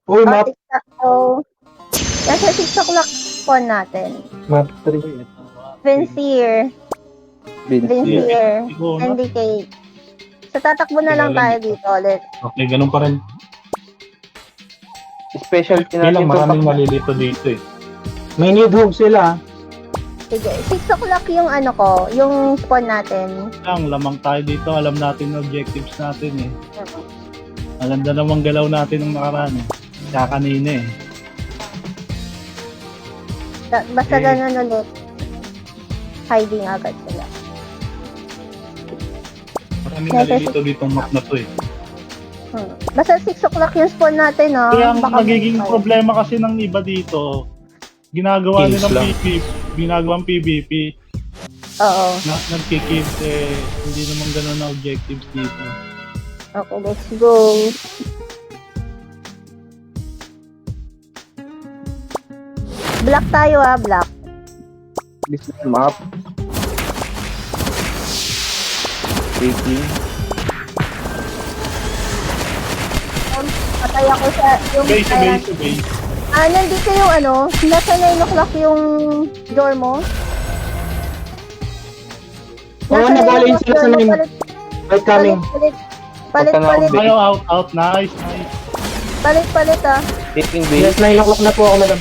Uy, map, So, nasa 6 o'clock po natin. map 3. Vincier. Vince. Vincier. Ikaw, no? Syndicate. So, tatakbo na lang tayo dito ulit. okay, ganun pa rin. Specialty Kaya lang natin maraming itong malilito dito eh. May need hog sila. Sige, 6 o'clock yung ano ko, yung spawn natin. Lang, lamang tayo dito. Alam natin yung objectives natin eh. Ang ganda namang galaw natin ng nakaraan eh. Kaya kanina eh. Basta Eh. ganun ulit. Hiding agad sila. Maraming malilito dito ang map na to eh. Basta 6 o'clock yung spawn natin, no? Kaya ang Baka nagiging may- problema kasi ng iba dito, ginagawa Kills nilang lang. PvP, ginagawang PvP, Oo. nagkikills eh, hindi naman ganun na objectives dito. Okay, let's go. Black tayo black. this map. Taking. Patay ako sa yung Base, ayan. base, base. Nandito yung ano, nasa 9 o'clock yung door mo. Oo, nabali yun sila sa 9. Right coming. Palit. Tayo out, nice, nice. Palit Taking base. Yes, 9 o'clock na po ako, madam.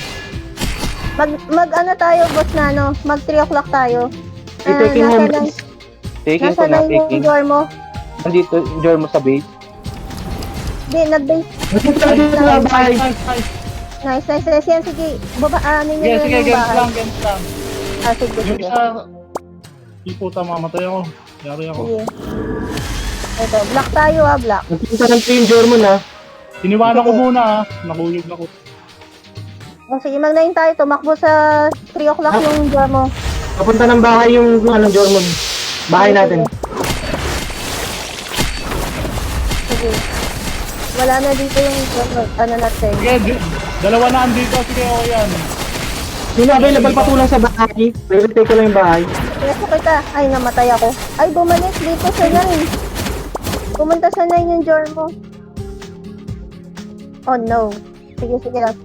Mag ano tayo, boss na ano, mag 3 o'clock tayo. Taking nasa home nine- base. Taking Nasa ko na, 9 yung taking. door mo. Nandito, yung door mo sa base. Di, nag-base. Nandito na dito sa bahay. Nice. Yan, sige. Baba, ano Sige, nyo sige, yung gens bahay. lang, gens lang. Sige. Yung isa, puta, mamatay ako. Yari ako. Sige. Ito, black tayo black. Nagpunta ng yung Jormo na. Iniwanan ko muna nakuyog na ko. Sige, mag-9 tayo. Tumakbo sa 3 o'clock yung door mo. Papunta ng bahay yung Jormo. Bahay natin. Sige. Wala na dito yung ano natin. Sige, dalawa na andito. Sige, okay yan. Sino available pa tulang sa bahay? Pwede ko lang yung bahay. Kaya kita. Ay, namatay ako. Ay, bumalik dito sa 9. Pumunta sa 9 yung door mo. Oh no. Sige lang.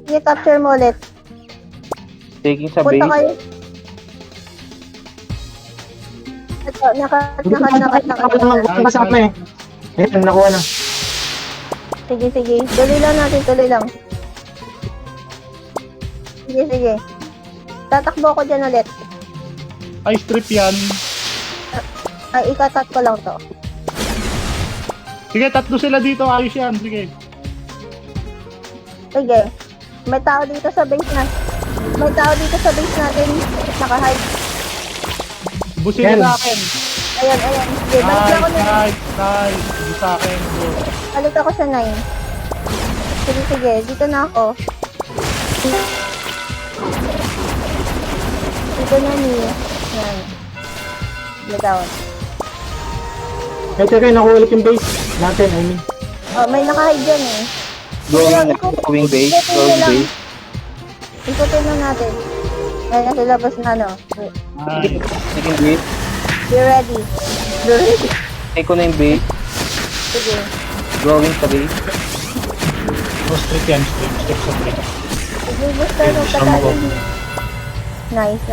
Sige, capture mo ulit. Taking sa Punta base. kayo. Ito, nakat. Kasama eh. Ayan, nakuha na. Sige. Tuloy lang natin, tuloy lang. Sige. Tatakbo ko dyan ulit. Ay, strip yan. Ay, ikakat ko lang to. Sige, tatlo sila dito. Ayos yan. Sige. Sige. May tao dito sa base na. May tao dito sa base natin. Naka-hide. Busin Yan. na sa akin. Ayan. Sige, balik ako na. Nice. Hindi sa akin. Go. Balik ako sa 9. Sige. Dito na ako. Dito na niya. Yan. Down. Kaya kayo, nakuha ulit yung base natin, I mean. Oh, may naka-hide dyan eh. Going base. Ikutin Going na lang. base. Ikutin na natin. Ayan na sila boss na ano. Nice. Taking base. Be ready. Take ko na yung base. Sige. Going sa base. Strip yan, strip sa strip. Sige, gusto nung Sama ko. katayin. Nice.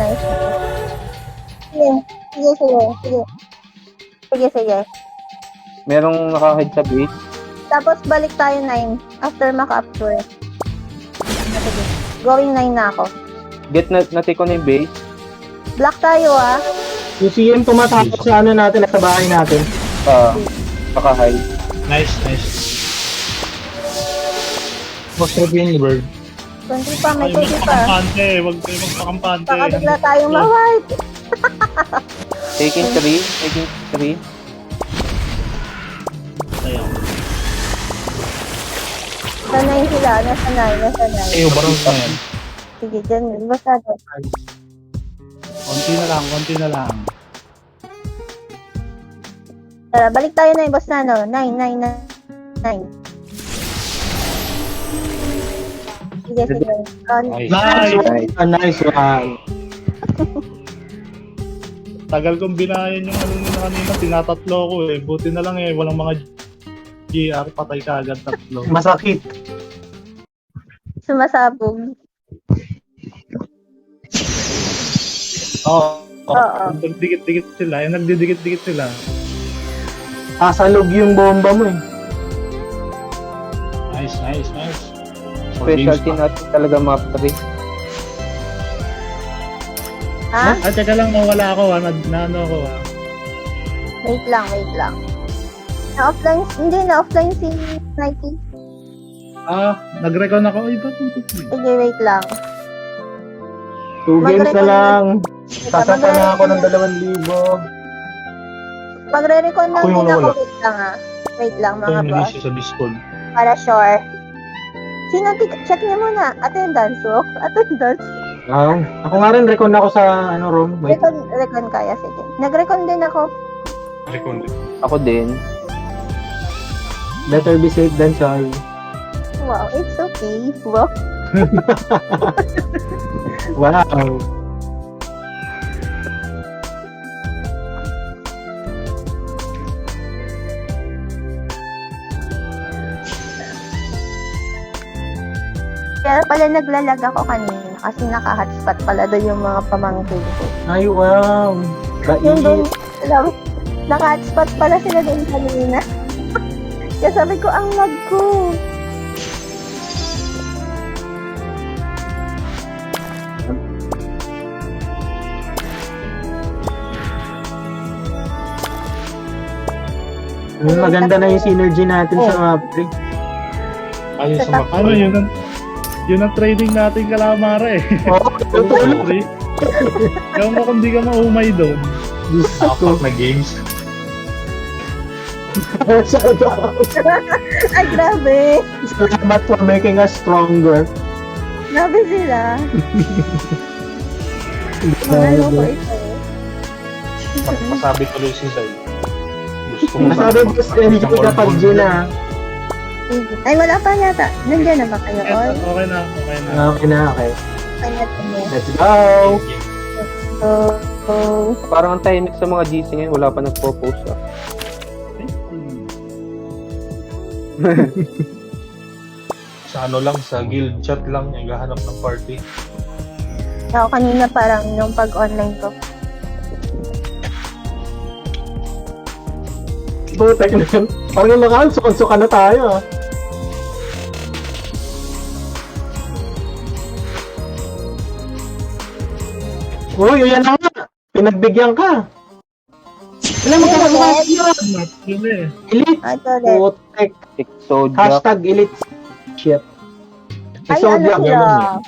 Sige. Merong nakahide sa base. Tapos balik tayo 9 after makapture. Sige. Going 9 na ako. Get na take ko na yung base. Black tayo ah. Yung CM tumatakot sa ano natin, sa bahay natin. Paka-high. Nice, nice. Boss Robin Bird. 20 pa, may Ay, 20 pa. magpakampante. Huwag kayo magpakampante. Baka bigla tayong ma-wipe. Taking 3. Taking 3. Sayang. Sanay sila, nasanay. Eh, barang na yan. Sige, dyan, basta doon. Konti na lang. Tara, balik tayo na yung boss na, no? 9. Sige. Nice. Nice! Nice one. Tagal kong binayan yung ano nila kanina, tinatatlo ko eh. Buti na lang eh, walang mga GR, patay ka agad tatlo. Masakit. Sumasabog. Oo. Oo. Nagdikit-dikit sila, nagdidikit-dikit sila. Kasalog yung bomba mo eh. Nice. Specialty natin talaga map 3. Ha? Ah, teka lang, wala ako na ano ako ah. Wait lang. Na-offline, hindi na-offline si Nike. Ah, nag-recon ako. Ay, ba't ito? Sige, wait lang. 2 games na lang. Sasapa na ako ng 2,000. Magre-recon lang Ako yung din ako. wala. Wait lang ah. Wait lang Ito mga yung boss. release sa Discord. Para sure. Sino check niyo muna. Attendance, walk. Attendance. Ako nga rin, recon ako sa ano room. Wait. Recon kaya, sige. Nag-recon din ako. Recon. Ako din. Better be safe than sorry. Wow, it's okay. Wow. Wow. Kaya pala naglalag ako kanina kasi naka-hotspot pala doon yung mga pamangkin ko. Ay, wow. Yung doon, Bait. alam, naka-hotspot pala sila doon kanina. Kaya sabi ko, ang lag ko. Maganda na yung synergy natin sa map 3. Ayun sa map. Ano yun ang training natin kalamara eh. Oo, totoo. Ewan mo kung di ka maumay doon. Apat na games. Ay, grabe. Salamat for making us stronger. Grabe sila. Ano ko ito? Masabi tuloy si Zay. Gusto mo Masabi ko sa hindi ka pag na. Ay, wala pa yata. Nandiyan na ba kayo? All? Okay na. Okay. Okay na tayo. Let's go. So, Parang ang tahimik sa mga GC ngayon. Wala pa nagpo-post ah. sa ano lang, sa guild chat lang, naghahanap ng party. ako kanina parang nung pag-online ko. Butek na yun. Parang nakaan, sukan-sukan na tayo ah. Uy, yan na nga. Pinagbigyan ka. Alam mo ka Yun eh. Elite. Ito ulit. Butek. Exodia. Hashtag elite. Shit. Ay, So, ano diyan, sila? ganun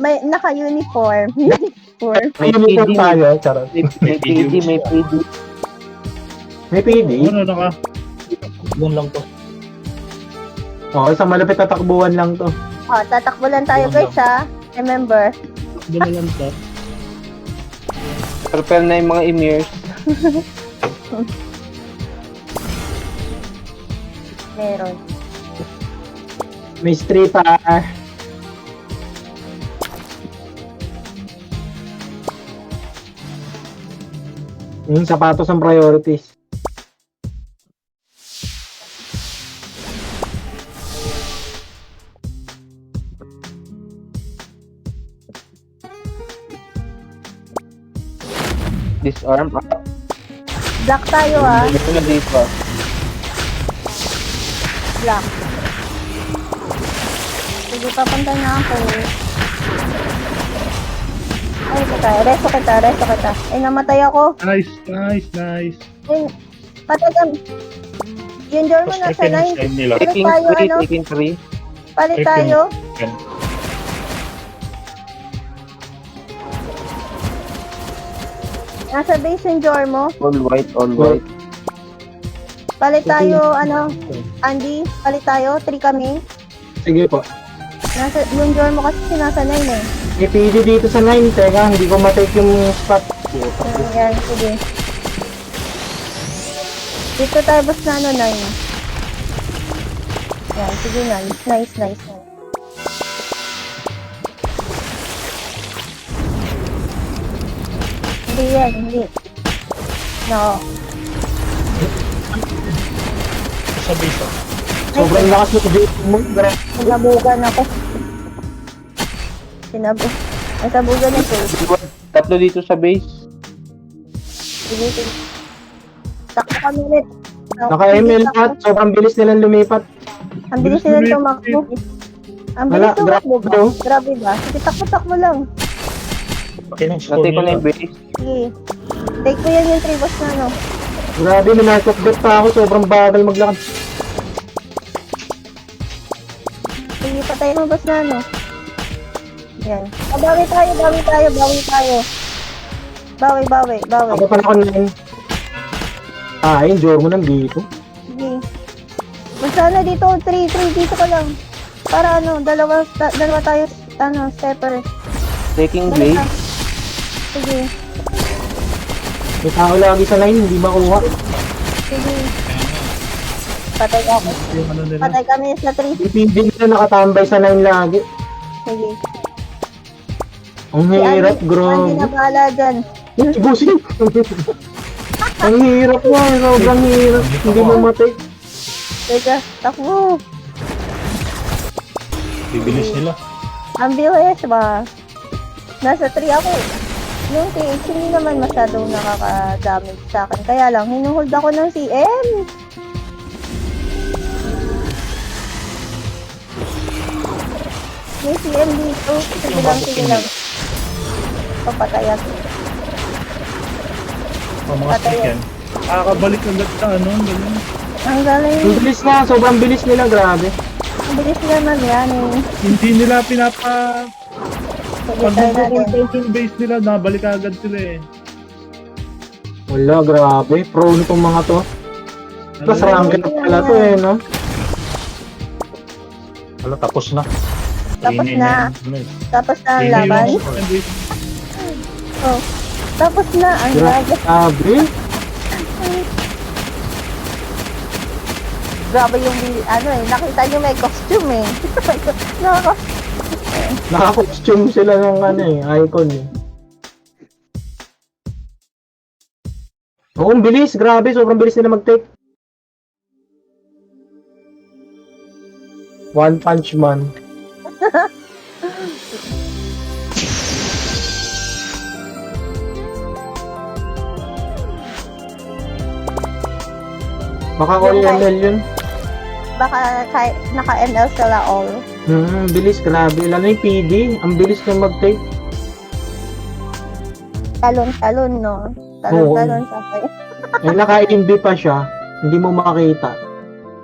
May naka-uniform. Uniform. May uniform tayo, charot. May PD, may PD. May PD. Ano naka? Doon lang to. Oo, isang malapit na takbuhan lang to. Oh, tatakbo lang tayo guys ha. Remember. Doon na lang to. Prepare na yung mga emirs. Meron. May street pa. Yung sapatos ang priorities. Disarm. Black tayo ha. Ito na dito. Black. Sige, papunta na ako. Ay, resto kita. Ay, namatay ako. Nice. Ay, patay ka. Yung Jormo Tapos nasa tracking line. time nila. Palit Taking tayo, 3, ano? taking 3. Palit Tracking. tayo. Yan. Nasa base yung Jormo. All white, all white. Palit tayo, ano? Andy, palit tayo. 3 kami. Sige po. Yung Jormo kasi nasa 9 eh. May PD dito sa 9. Teka, hindi ko matake yung spot. Yan, sige. Dito tayo basta na ano, 9. Yan, sige, nice. Hindi yan, hindi. No. Sa base. Sobrang lakas ng date mo. Grabe. Sinabugan ako. Nasabugan ako. Tatlo dito sa base. Sige. Takbo kami ulit. Naka-ML lahat. Sobrang bilis nilang lumipat. Ang bilis nilang tumakbo. Ang Wala, bilis tumakbo ba? grabe. Grabe ba? Sige, takbo lang. Okay lang, score Natay ko na nila. yung base. Sige. Take ko yan yung 3 boss na ano. Grabe, minarkot pa ako. Sobrang bagal maglakad. Sige, patay mo boss na ano. Yan. Bawi tayo. Bawi. Ako pa na online. Ayun, Jormo nandito. Sige. Basta na dito, 3 dito ka lang. Para ano, dalawa tayo, ano, stepper. Taking Dalawa. base. Sige. May tao lagi sa line, hindi makuha. Sige. Patay ako. Yung ano nila. Patay kami sa 3. Hindi na nakatambay sa line lagi. Sige. Ang Si hirap, Andy grabe. na bahala dyan. Busing. Ang hirap mo, sobrang hirap. Hindi mo matay. Teka, takbo. Bibilis nila. Ang bilis ba? Nasa 3 ako. Yung TH, hindi naman masyadong nakaka-damage sa akin. Kaya lang, hinuhold ako ng CM. May CM dito. Sige lang. Papatayan. Mga Patay stick yan. Nakakabalik agad sa ano. Ganun. Ang galing. Ang bilis na, sobrang bilis nila, grabe. Ang bilis naman yan eh. Hindi nila pinapa... Sige, Pag try natin. nag-control yung base nila, nabalik agad sila eh. Wala, grabe. Pro nitong mga to. Mas ranked pala to eh, no? Wala, tapos na. Tapos Inin na. yan. Tapos na ang Inin laban. yung- Oh. Tapos na ang laban. Grabe. Grabe yung ano eh. Nakita nyo may costume eh. Nakaka... Naka-costume sila ng ano eh, icon eh. Oo, ang bilis. Grabe, sobrang bilis nila mag-take. One Punch Man. Baka all ML yun. Baka naka-ML sila all. Bilis, grabe. Lalo yung PD, ang bilis na mag-take. Talon-talon, no? Talon-talon sa kayo. Eh, naka-MB pa siya. Hindi mo makakita.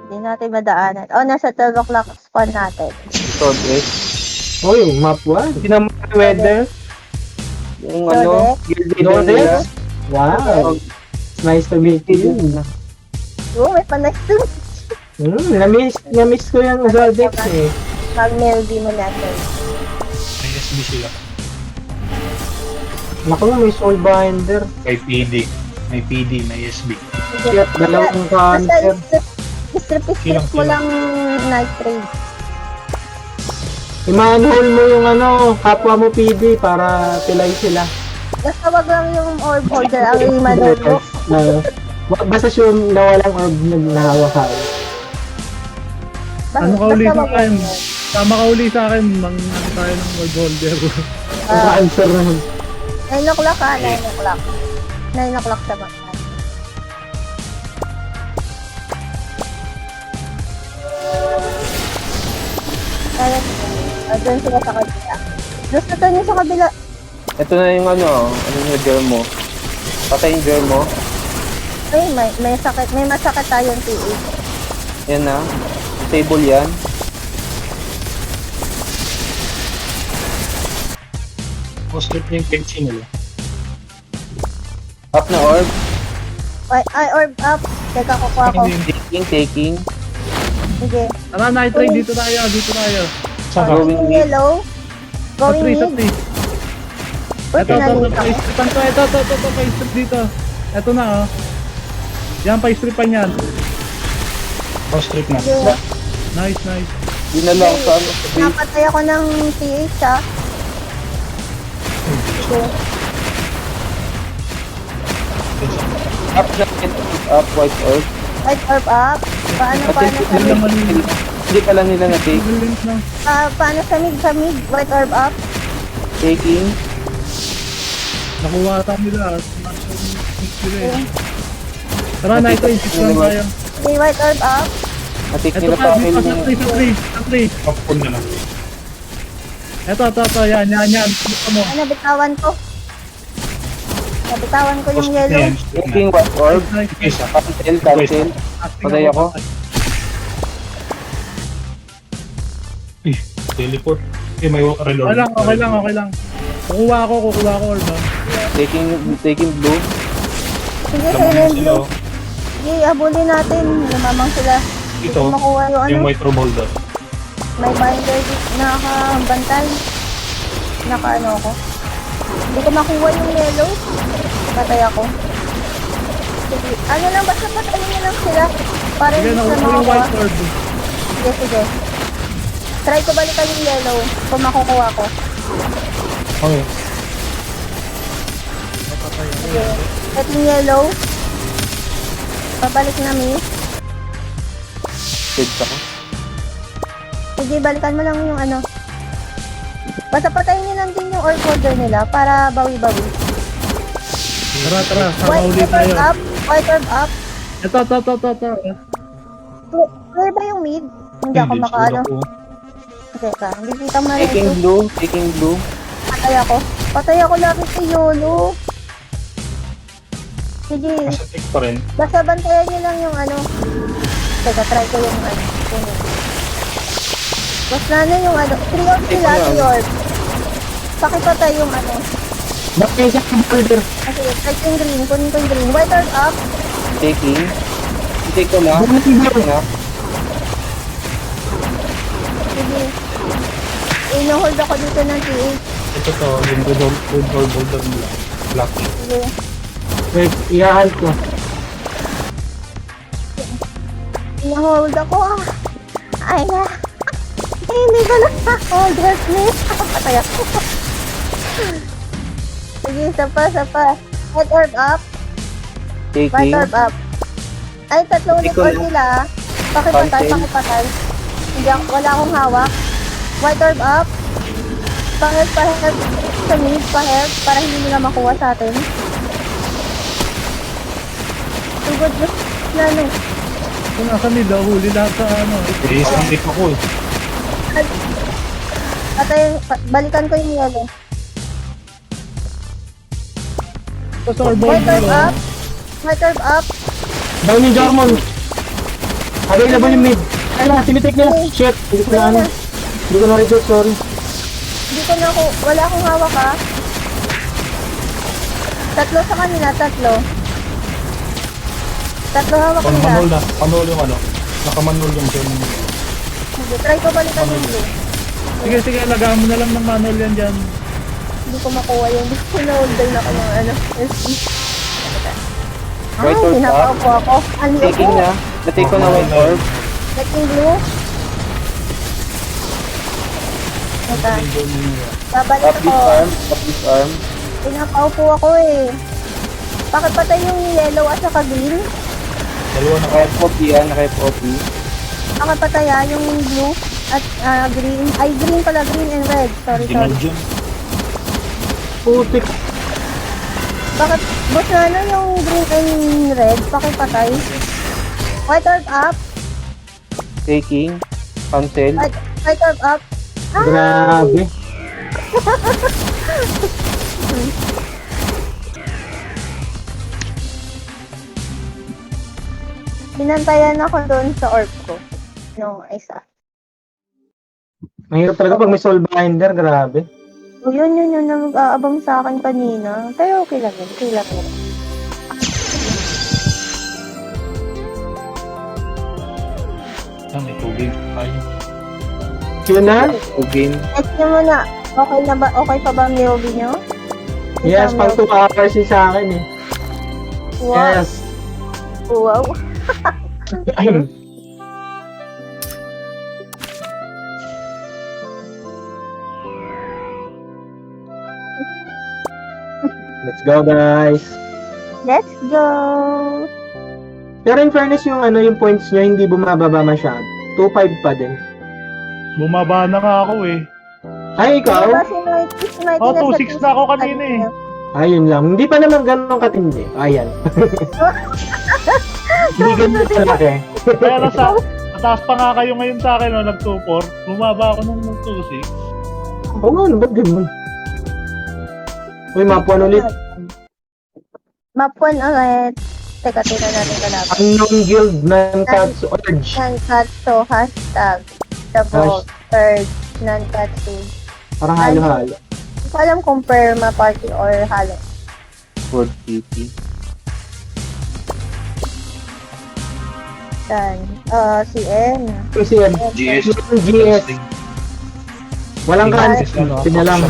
Hindi natin madaanan. Oh, nasa 12 o'clock spawn natin. Ito, base. Uy, map 1. Hindi naman yung weather. Yung So, ano, Dex? guild leader Nordex? nila. Wow. It's nice to meet you. Oh, may pa-next to. Na-miss ko yung Zaldex eh. Mag-melody mo natin. May SB sila. Naku, may Soulbinder. May PD. May PD, may SB. Kaya dalawang counter. Distribute mo lang night trade. I-manhole mo yung ano, kapwa mo PD para pilay sila. Basta wag lang yung orb holder ang i-manol mo. Basta yung nawalang orb na nahawakan. Ano ka uli sa wag akin? lang. Tama ka uli sa akin, ano tayo ng world holder. Ang answer naman. 9 o'clock ha, 9 o'clock. 9 o'clock sa mga. Doon sila sa kabila. Doon sa tayo sa kabila. Ito na yung ano yung germ mo. Patay yung germ mo. Ay, may sakit. May masakit tayong TH. Yan na. Stable yan. Post-trip niya yung kenchi nila. Up na orb. Ay, orb up. Teka, kukuha ko. Taking. Sige. Tara, night train, dito tayo. Saka, Going Going mid. yellow. Sa Going 3, sa mid. 3. Uy, Ito, pinalit ako. pa-stripan to. Ito, pa-strip dito. Ito na, oh. Yan, pa-stripan yan. post-trip na. Sige. Nice. Di na lang sa ano. sa base. Napatay ako ng TH, ha. Sige. Up na. Up white orb. White orb up. Paano sa mid? Hindi pala nila na-take. Link na. Paano sa mid? White orb up. Taking. Nakuha ata nila. Sila eh. Okay. Tara, night train, sit lang tayo. Okay, white orb up. Na-take Ito nila pa, pa dito yung... sa 3. Popcorn na lang. Ito, yan. Dito mo. Ay, nabitawan ko. Nabitawan ko yung Post-trip na yellow. yan. Strip na. Taking white orb. Nice. Isa. Cancel. Patay ako. Teleport. Eh, may reload. Okay lang. Kukuha ko, Orba. Taking blue. Sige, Lamang silent sila, blue. oh. Sige, habulin natin. Lumamang sila. Ito, Hindi makuha yung ano. yung white revolver. May binder nakabantay. Naka-ano ako. Hindi ko makuha yung yellow. Patay ako. Sige. Ano lang, basta patayin nyo lang sila. Para Sige, hindi sila nakuha yung makuha. white orb. Sige. Try ko balikan yung yellow kung makukuha ko. Okay. Sige. At yung yellow. Pabalik na mi. Dead ako. Sige, balikan mo lang yung ano. Basta patayin nyo lang din yung orb holder nila para bawi-bawi. Tara, sama White ulit orb tayo. up. White orb up. Ito. Clear ba yung mid? Hindi ako makaano. Teka, hindi kita Taking marinig. blue. Taking blue. Patay ako lagi si Yolo. Sige, Nasa tick pa rin. basta bantayan nyo lang yung ano. Teka, try ko yung ano. Kunin. Basta na yung ano. 3 orb sila, 3 orb. Pakipatay yung ano. Bakit siya ang folder? Kasi, try ko yung green. Kunin ko yung green. White orb up. Taking. Take ko na. Na. Sige. Ino-hold ako dito ng TH. Ito to, yung revolver nila. Black. Sige. Wait, i-halt ko. Ino-hold ako. Ay na. Hindi ko na hold. Help me. Patay ako. Sige, sapa. White orb up. White Taking. orb up. Ay, tatlo ulit Hindi ko orb na- nila. Pakipatay. Cancel. Hindi ako, wala akong hawak. White orb up. Pa-help sa mid. Pa-help para hindi nila makuha sa atin. Tugod na ano. Kung nasa mid, huli lahat sa ano. Eh, isang tick ako eh. Balikan ko yung yellow. Ito sa orb White orb nila. up. White orb up. Down ni Jarmon. Available yung mid. Ay na, tinitik nila. Shit, hindi ko na ano. Hindi ko na reject, sorry. Hindi ko na ako, wala akong hawak ha. Tatlo sa kanila, tatlo. Tatlo hawak nila. Manol na. Manol yung ano. Nakamanol yung German. Sige, try ko balikan yung blue. Sige, alagaan mo na lang ng manual yan dyan. Hindi ko makuha yung hindi ko na-hold down ako ng ano. SP. Ay, White orb up. pinapaupo ako. Ali Taking ako. na. Na-take ko na white orb. Taking blue. Ito, babalik Up this ako. arm. Up this arm. Pinapaupo ako eh. Bakit patay yung yellow at saka green? Dalawa na Naka-FOP yan. Naka-FOP. Bakit patay yung blue at green? Ay, green pala. Green and red. Sorry. Dimension. Putik. Bakit, boss na ano yung green and red? Bakit patay? White orb up. Taking. Cancel. White orb up. Ah! Grabe. Binantayan ako doon sa orb ko. No, isa. Mahirap talaga pag may soul binder, grabe. O yun yung nag-aabang sa akin kanina. Pero okay lang yun. Okay lang yun. Ah, may tubig. Ayun. Yun na? Ugin. Check nyo muna. Okay na ba? Okay pa ba ang Yobi nyo? Yes, pang 2 hours yun sa akin eh. Wow. Yes. Wow. Ayun. Let's go, guys. Let's go. Pero in fairness, yung yung points niya hindi bumababa masyado. 2.5 pa din. Bumaba na nga ako eh. Ay, ikaw? Diba si Mighty Oh, nasa 2.6 na ako kanina eh. Ayun lang. Hindi pa naman ganun katindi. Ayan. Hindi ganun kalaki. Kaya mataas pa nga kayo ngayon sa akin, no, nag-2.4. Bumaba ako nung 2.6. Oo nga, ano ba't ganun? Uy, mapuan ulit. Map 1 ulit. Teka, tingnan natin kalaban. Unknown guild Nankatsu Urge. Nankatsu, hashtag. Double, third, Nankatsu. Parang halo-halo. Hindi ko alam kung perma party or halo. World City. Dan, si N. Kasi yan, GS. GS. Walang Tingnan kan. natin, Pinalang.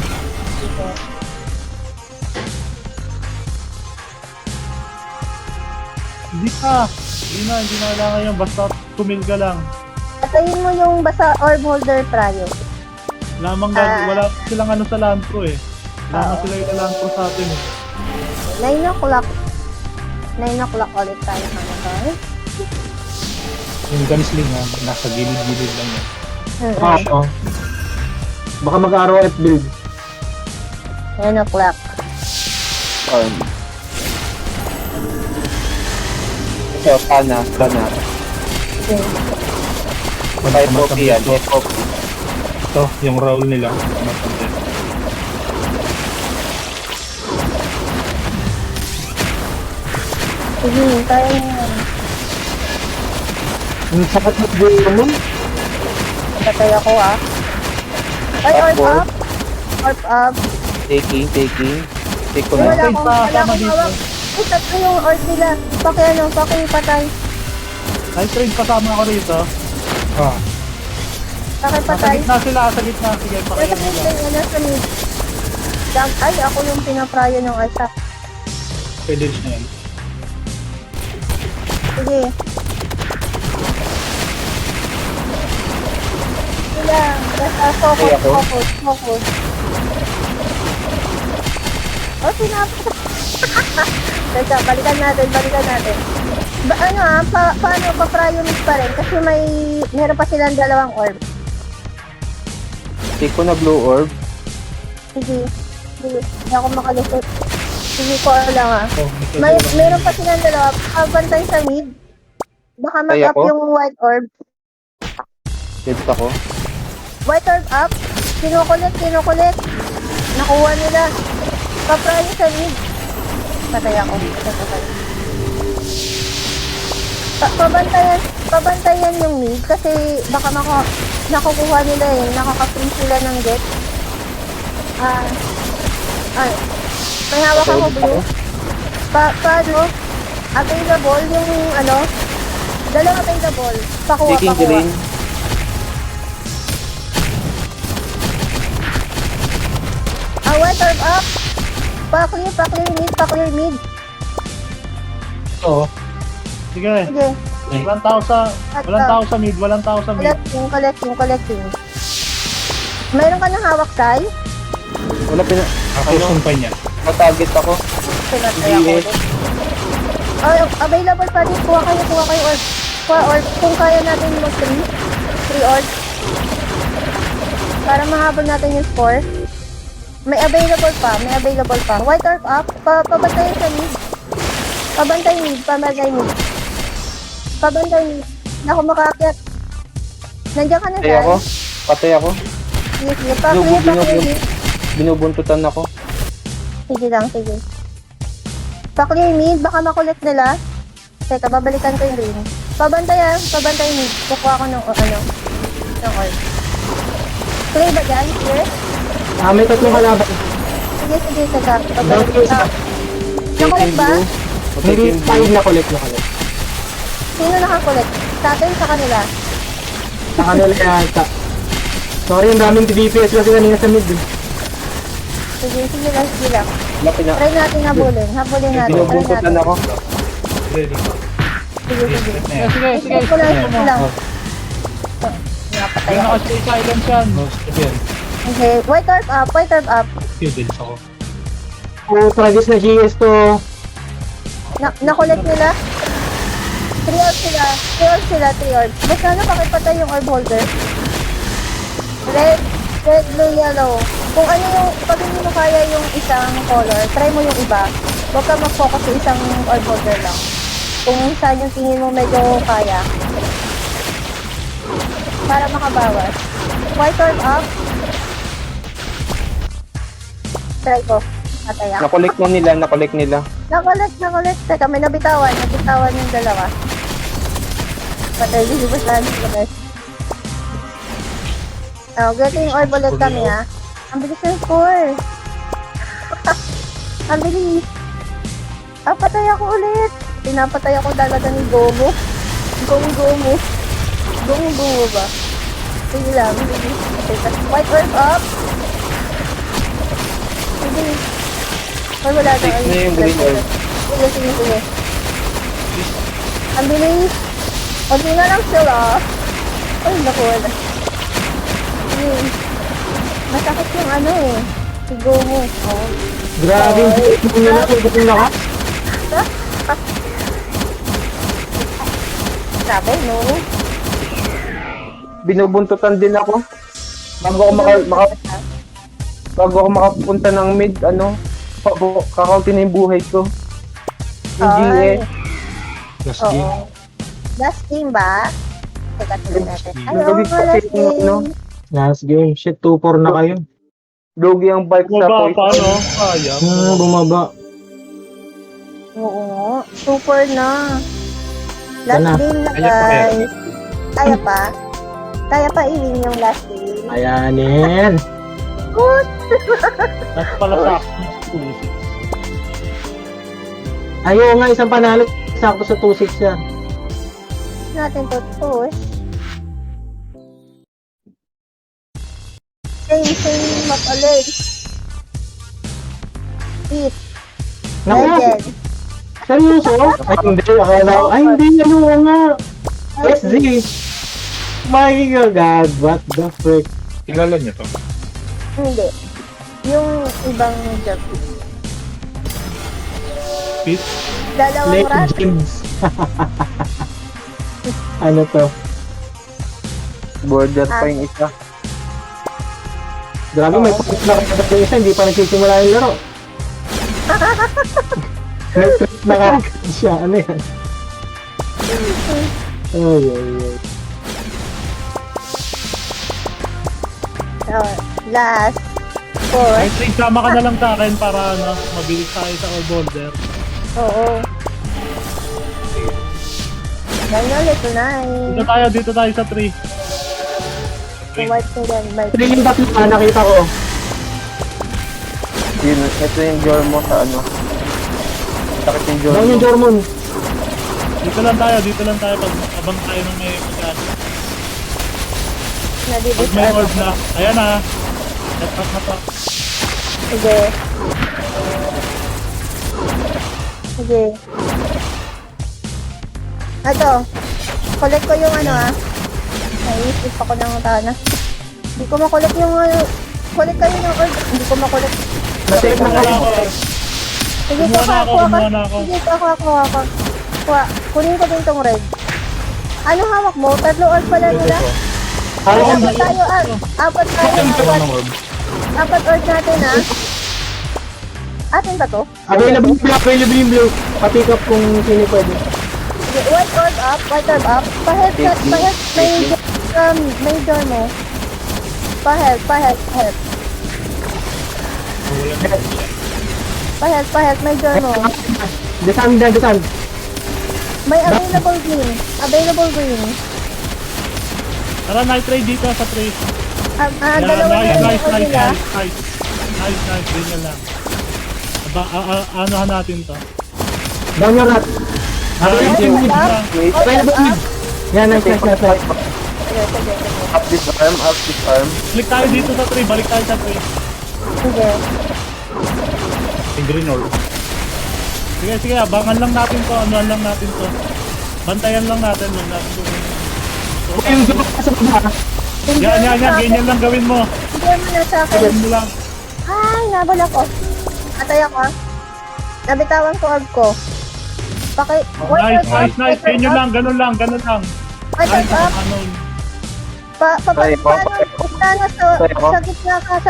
Hindi na kailangan yan. Basta tumil ka lang. Patayin mo yung basa orb holder prayo. Wala silang sa land pro eh. Lamang Oo. sila yung land pro sa atin eh. 9 o'clock. 9 o'clock ulit tayo mga guys. Yung gunsling nga, nasa gilid-gilid lang yan. Oo. Baka mag-ROF build. 9 o'clock. Ito, pana. Okay. May copy yan. May copy. Ito, yung roll nila. Sige, tayo na. Ang sakat na buhay mo. Patay ako ah. Ay, orb up. Orb up. Taking. Take ko Ay, na. wala akong hawak. Ay, tatlo yung orb nila. Paki patay. Nice trade kasama ako rito. Ah, Paki Nasa patay. gitna sila, sa gitna. Sige, Nasa pakaya mid nila. lang, nasa mid. Ay, ako yung pinaprayo ng Isaac. pwede na yan. Sige. Sila, basta Okay, ako. focus. Oh, Teka, balikan natin. Paano pa-prayo mid pa rin? Kasi meron pa silang dalawang orb. Take ko na blue orb. Sige, hindi ako makalusot. Sige ko lang ah. Oh, ito lang. Meron pa silang dalawa. Bantay sa mid. Baka Ay, mag-up ako? yung white orb. Dead ako. White orb up. Kinukulit. Nakuha nila. Paprayo sa mid. Patay ako. Pabantayan yung mid kasi baka nakukuha nila eh. Nakaka-free sila ng get. May hawak ako blue. Paano? Available yung dalawa available. Taking Pakuha. green. White orb up. Pa-clear mid. Ito, Sige. Sige. Walang tao sa mid. Collecting. Mayroon ka ng hawak, Sai? Wala ako sumpay niya. Matarget ako. Pinatay ako ulit. Ay, available pa rin. Kuha kayo orb. Kuha orb. Kung kaya natin mag-3 orb. Para mahabol natin yung score. May available pa. White orb up. Pabantayan sa mid. Pabantay mid. Hindi ako makaakyat. Nandiyan ka na, Patay ako. Sige. Pa-clear mid. Binubuntutan ako. Sige lang, sige. Pa-clear mid, baka makulit nila. Teka, babalikan ko yung green. Pabantay mid. Kukuha ko ng ng orb. Clear ba dyan? Clear? May tatlong kalaban. Sige, teka. Down to isa. Nakulit ba? Maybe 5 na kulit. Sino nakakulit? Sa atin, sa kanila. Sa kanila yata. Sorry, ang daming DPS kasi kanina sa mid. Sige lang. Laki na. Try natin habulin. Habulin natin. Try Binubuntutan natin. ako. Ready. Sige. Sige. Ito lang. Napatay Ayun, ako. naka-stay silent yan. No, stop yan. Okay, white orb up. Few deals ako. Oh, tragis na GS to. Nakulit nila. 3 orbs sila. Basta pakipatay yung orb holder. Red, blue, yellow. Kung ano yung, pag hindi mo kaya yung isang color, try mo yung iba. Huwag ka mag-focus sa isang orb holder lang. Kung saan yung tingin mo medyo kaya. Para makabawas. White orb up. Try ko. Patay ako. Nakolek nila. Nakulit. Teka, may nabitawan yung dalawa. Patay, lilibas na sila. Oh, getting orb ulit kami ha. Ang bilis ng score. Ang bilis. Patay ako ulit. Pinapatay ako talaga ni Gomu. Gomu ba? Sige lang. Teka, white orb up. Sige. Ay, wala na. 6 na yung green orb. Sige. Ang bilis. Pati na lang sila. Ay, naku, wala. Sige. Masakit yung si Gomu. Oh. Grabe, hindi nyo na kung lakas. Sabi, no? Binubuntutan din ako. Bago ako makapunta ng mid, kakaunti na yung buhay ko. Hindi Ay. Last game. Oo. Last game ba? Teka, tingnan natin. Ay, Nagabi oo nga, kasi last yung, game. Last game. Shit, 2-4 na kayo. Logi ang bike sa Bumaba pa, poison. no? Kaya. Bumaba. Oo, super na. Last Sana. game na, Kaya pa, guys. Kaya pa i-win yung last game. Ayanin. Good! That's pala sa Ayaw nga, isang panalo. Sakto sa 2-6 yan. Natin to push. Same map ulit. Eat. Naku, Legend. seryoso? Ay, hindi. Akala ko. Ay, hindi. Ano nga. SZ. My God, what the frick? Kilala niyo to. Hindi. Yung ibang job. Pit? Dalawang rat. Legends. Ano to? Border pa yung isa. Grabe, may pagkat na kayo sa isa, hindi pa nagsisimula yung laro. Nag-trip na kagad siya. Ano yan? Ay. Oh, last. Ay, 4. trade, sama ka na lang sa akin para mabilis tayo sa all border. Oo. Ganyan ulit tonight. Dito tayo sa 3. White ko yan. Three yung tatlo nakita ko. Ito yung Jormo sa Sakit yung Jormo. Down yung Jormon. Dito lang tayo pag abang tayo ng may pagkano. Pag Nadidis may orb na. Ayan na. Set up na to. Sige. Ito. Collect ko yung Naisip ako ng tana. Hindi ko makulit yung collect kayo ng orb. Hindi ko makulit. Nasave na kayo. Sige, Kumuha na ako. Sige, kuha. Kunin ko din tong red. Ano hawak mo? 3 orb pala nila? Ano Ay, kung apat tayo. Apat tayo. Ang gawa ng orb. Apat orb natin Atin ba to? available yung blue. Pa-pick up kung sino pwede. Sige, white orb up. Pa-help. May door mo. Pa-help. Pa-health, may Jormo. Desan. May available green. Tara, night raid dito sa trade. Dalawa na Nice. yung nila. Ganyan lang. Anohan natin to. Down your rat. Available mid. Yan, nice. Sige. Up this arm. Click tayo dito sa tree. Balik tayo sa tree. Sige. Green orb. Sige, abangan lang natin to. Anuhan lang natin to. Bantayan lang natin. Yung dito sa baba. Yan. Ganyan lang gawin mo. Hindi mo na sa akin. Gawin mo lang. Ay, nabal ako. Atay ako. Nabitawan ko orb ko. Nice. Ganyan lang. Ganun lang. White Nice. orb up. Sorry po. Boss Nano, sa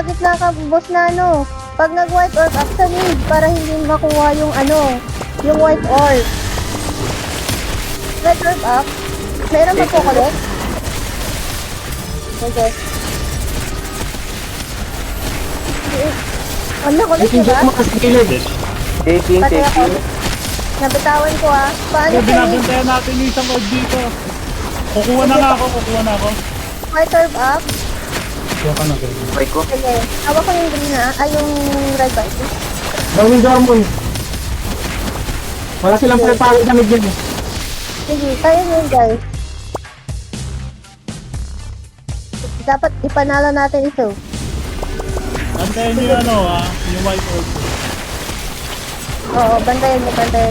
gitna ka, Boss Nano. Pag nag-white orb up sa mid, para hindi makuha yung yung white orb. White orb up. Meron magkukulit? Okay. Ano, kulit Yung diba? mo kasi kilid. Taking. Nabitawan ko Paano Kaya sa mid? binabantayan natin yung isang orb dito. Kukuha na ako. White orb up? Kuha ka na ganyan. Try ko. Sige. Hawak ko yung green ay yung red white. Down yung Jormon. Wala silang prepared na mid yan. Sige, tayo yun guys. Dapat ipanalo natin ito. Bantayan nyo yung white orb. Oo, bantayan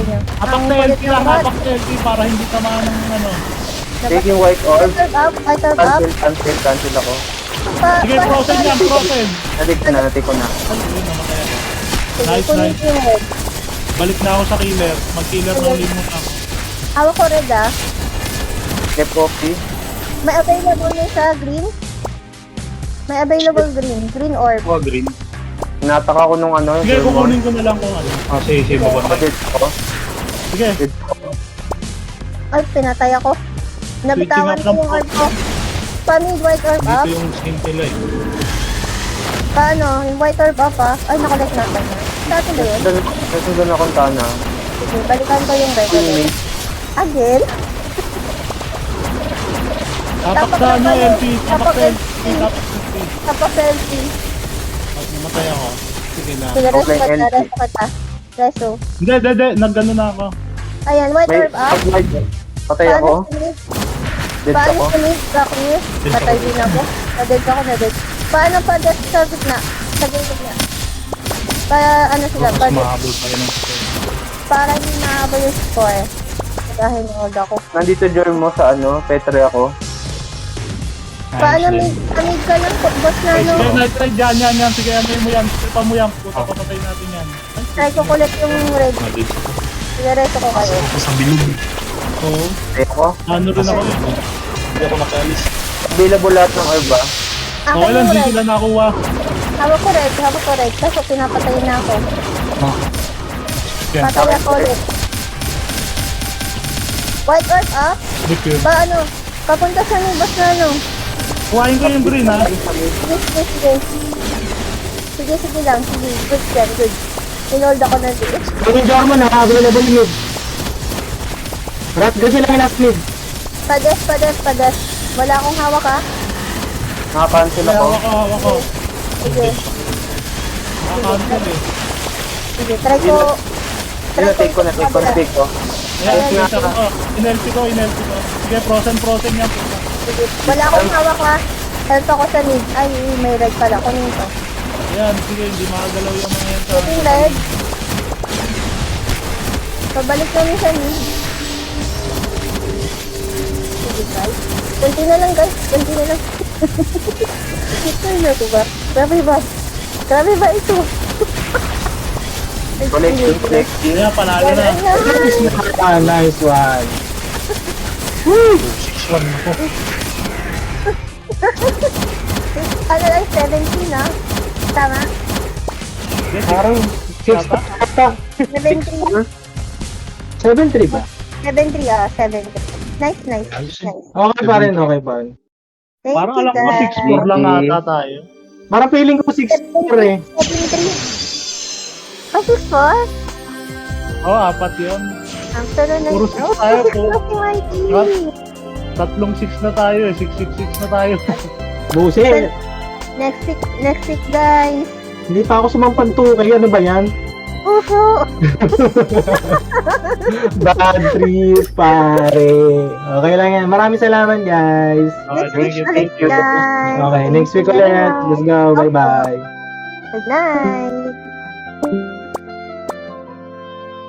nyo. Hapak na LT lang, hapak na LT para hindi tamaan ng Taking white orb. White orb up. Cancel ako. Sige, frozen yan. Natik ko na. Sige, namatay ako. Sige, Nice. kunin ko yung red. Balik na ako sa killer. Mag-killer na ulit muna ako. Hawak ko red Get coffee. May available na sa green? May available green orb. Green. Nataka ko nung Sige, kukunin ko na lang kung ano. Sige, Ako bababa. dead ko. Sige. Dead ko. Ay, pinatay ako. Nabitawan ko yung orb ko. Pa-mid white orb up. Dito yung skin nila eh. Paano? Yung white orb up Ay, nakalek na ba na? Dati ba yun? Nasundan akong tana. Sige, balikan ko yung red orb. Teammate. Again? Tapak sa LT. Tapak sa LT. Tapos selfie. Namatay ako. Sige na. Sige, resto Okay, ka. LT. Resto. Hindi. Nag-ano na ako. Ayan, white May orb up. patay ako. Dead Paano ako. sa mid? Back mid? Patay din ako. Na-dead. Paano pa death sa gitna? Sa gitna. Para ano sila? Mas mahabol pa yun ang skin. Para hindi mahabol yung score. Dahil hold ako. Nandito Jormo sa Petre ako. Paano sa mid ka lang po? Boss na Sige, night raid yan. Sige, ano mo yan. Tripan mo yan. Puta, papatay natin yan. Try ko kulit yung red. Mabit. Sige, resto ko kayo. Ako sa bilog. Oo. Patay ako. Ano rin ako. Hindi ako nakalis. Available lahat ng herb ba? Akin Okay lang, yung di red. sila nakuha. Hawak ko red. Kaso pinapatay na ako. Yan. Patay ako ulit. White orb up? Dip yun. Paano? Papunta sa mid, boss na Kuhain ko yung green ha. Sige lang. Sige, good yan, good. Inold ako ng tiis. Down yung Jormon ha. Available mid. Rat, kasi lang yung last mid. Pades. Wala akong hawak Naka-cancel ako. Hawak ko. Sige, Nakacancel eh. try ko. Take ko. Ayan, inelti ko. Sige, frozen yan. Sige, wala akong hawak Help ako sa mid. Ay, may red pala. Kunin ko. Ayan, sige, hindi makagalaw yung mga yan sa... Yung red. Pabalik namin sa mid. Sige, guys. Kunti na lang. Ito na ito ba? Grabe ba ito? Collecting. Ayan, panalo na. Nice one. 6-1 ako. Ano lang, 17 Tama? Parang 6 pa. 17. 7-3 ba? 7-3. Nice. Okay pa rin. Thank Parang you, alam ko guys. 6-4 lang ata tayo. Parang feeling ko 6-4 eh. 7-3. Pa-6-4? Oo, 4 yun. Ang pero na Puro 6 tayo po. Si Mikey. What? 3-6 na tayo eh. 6-6-6 na tayo. Buset. Next week, guys. Hindi pa ako sumampantukay. Ano ba yan? Uso. Bad trip, pare. Okay lang yan. Maraming salamat, guys. Okay, thank you. Guys. Okay, next week ulit. Let's go. Bye-bye. Good night.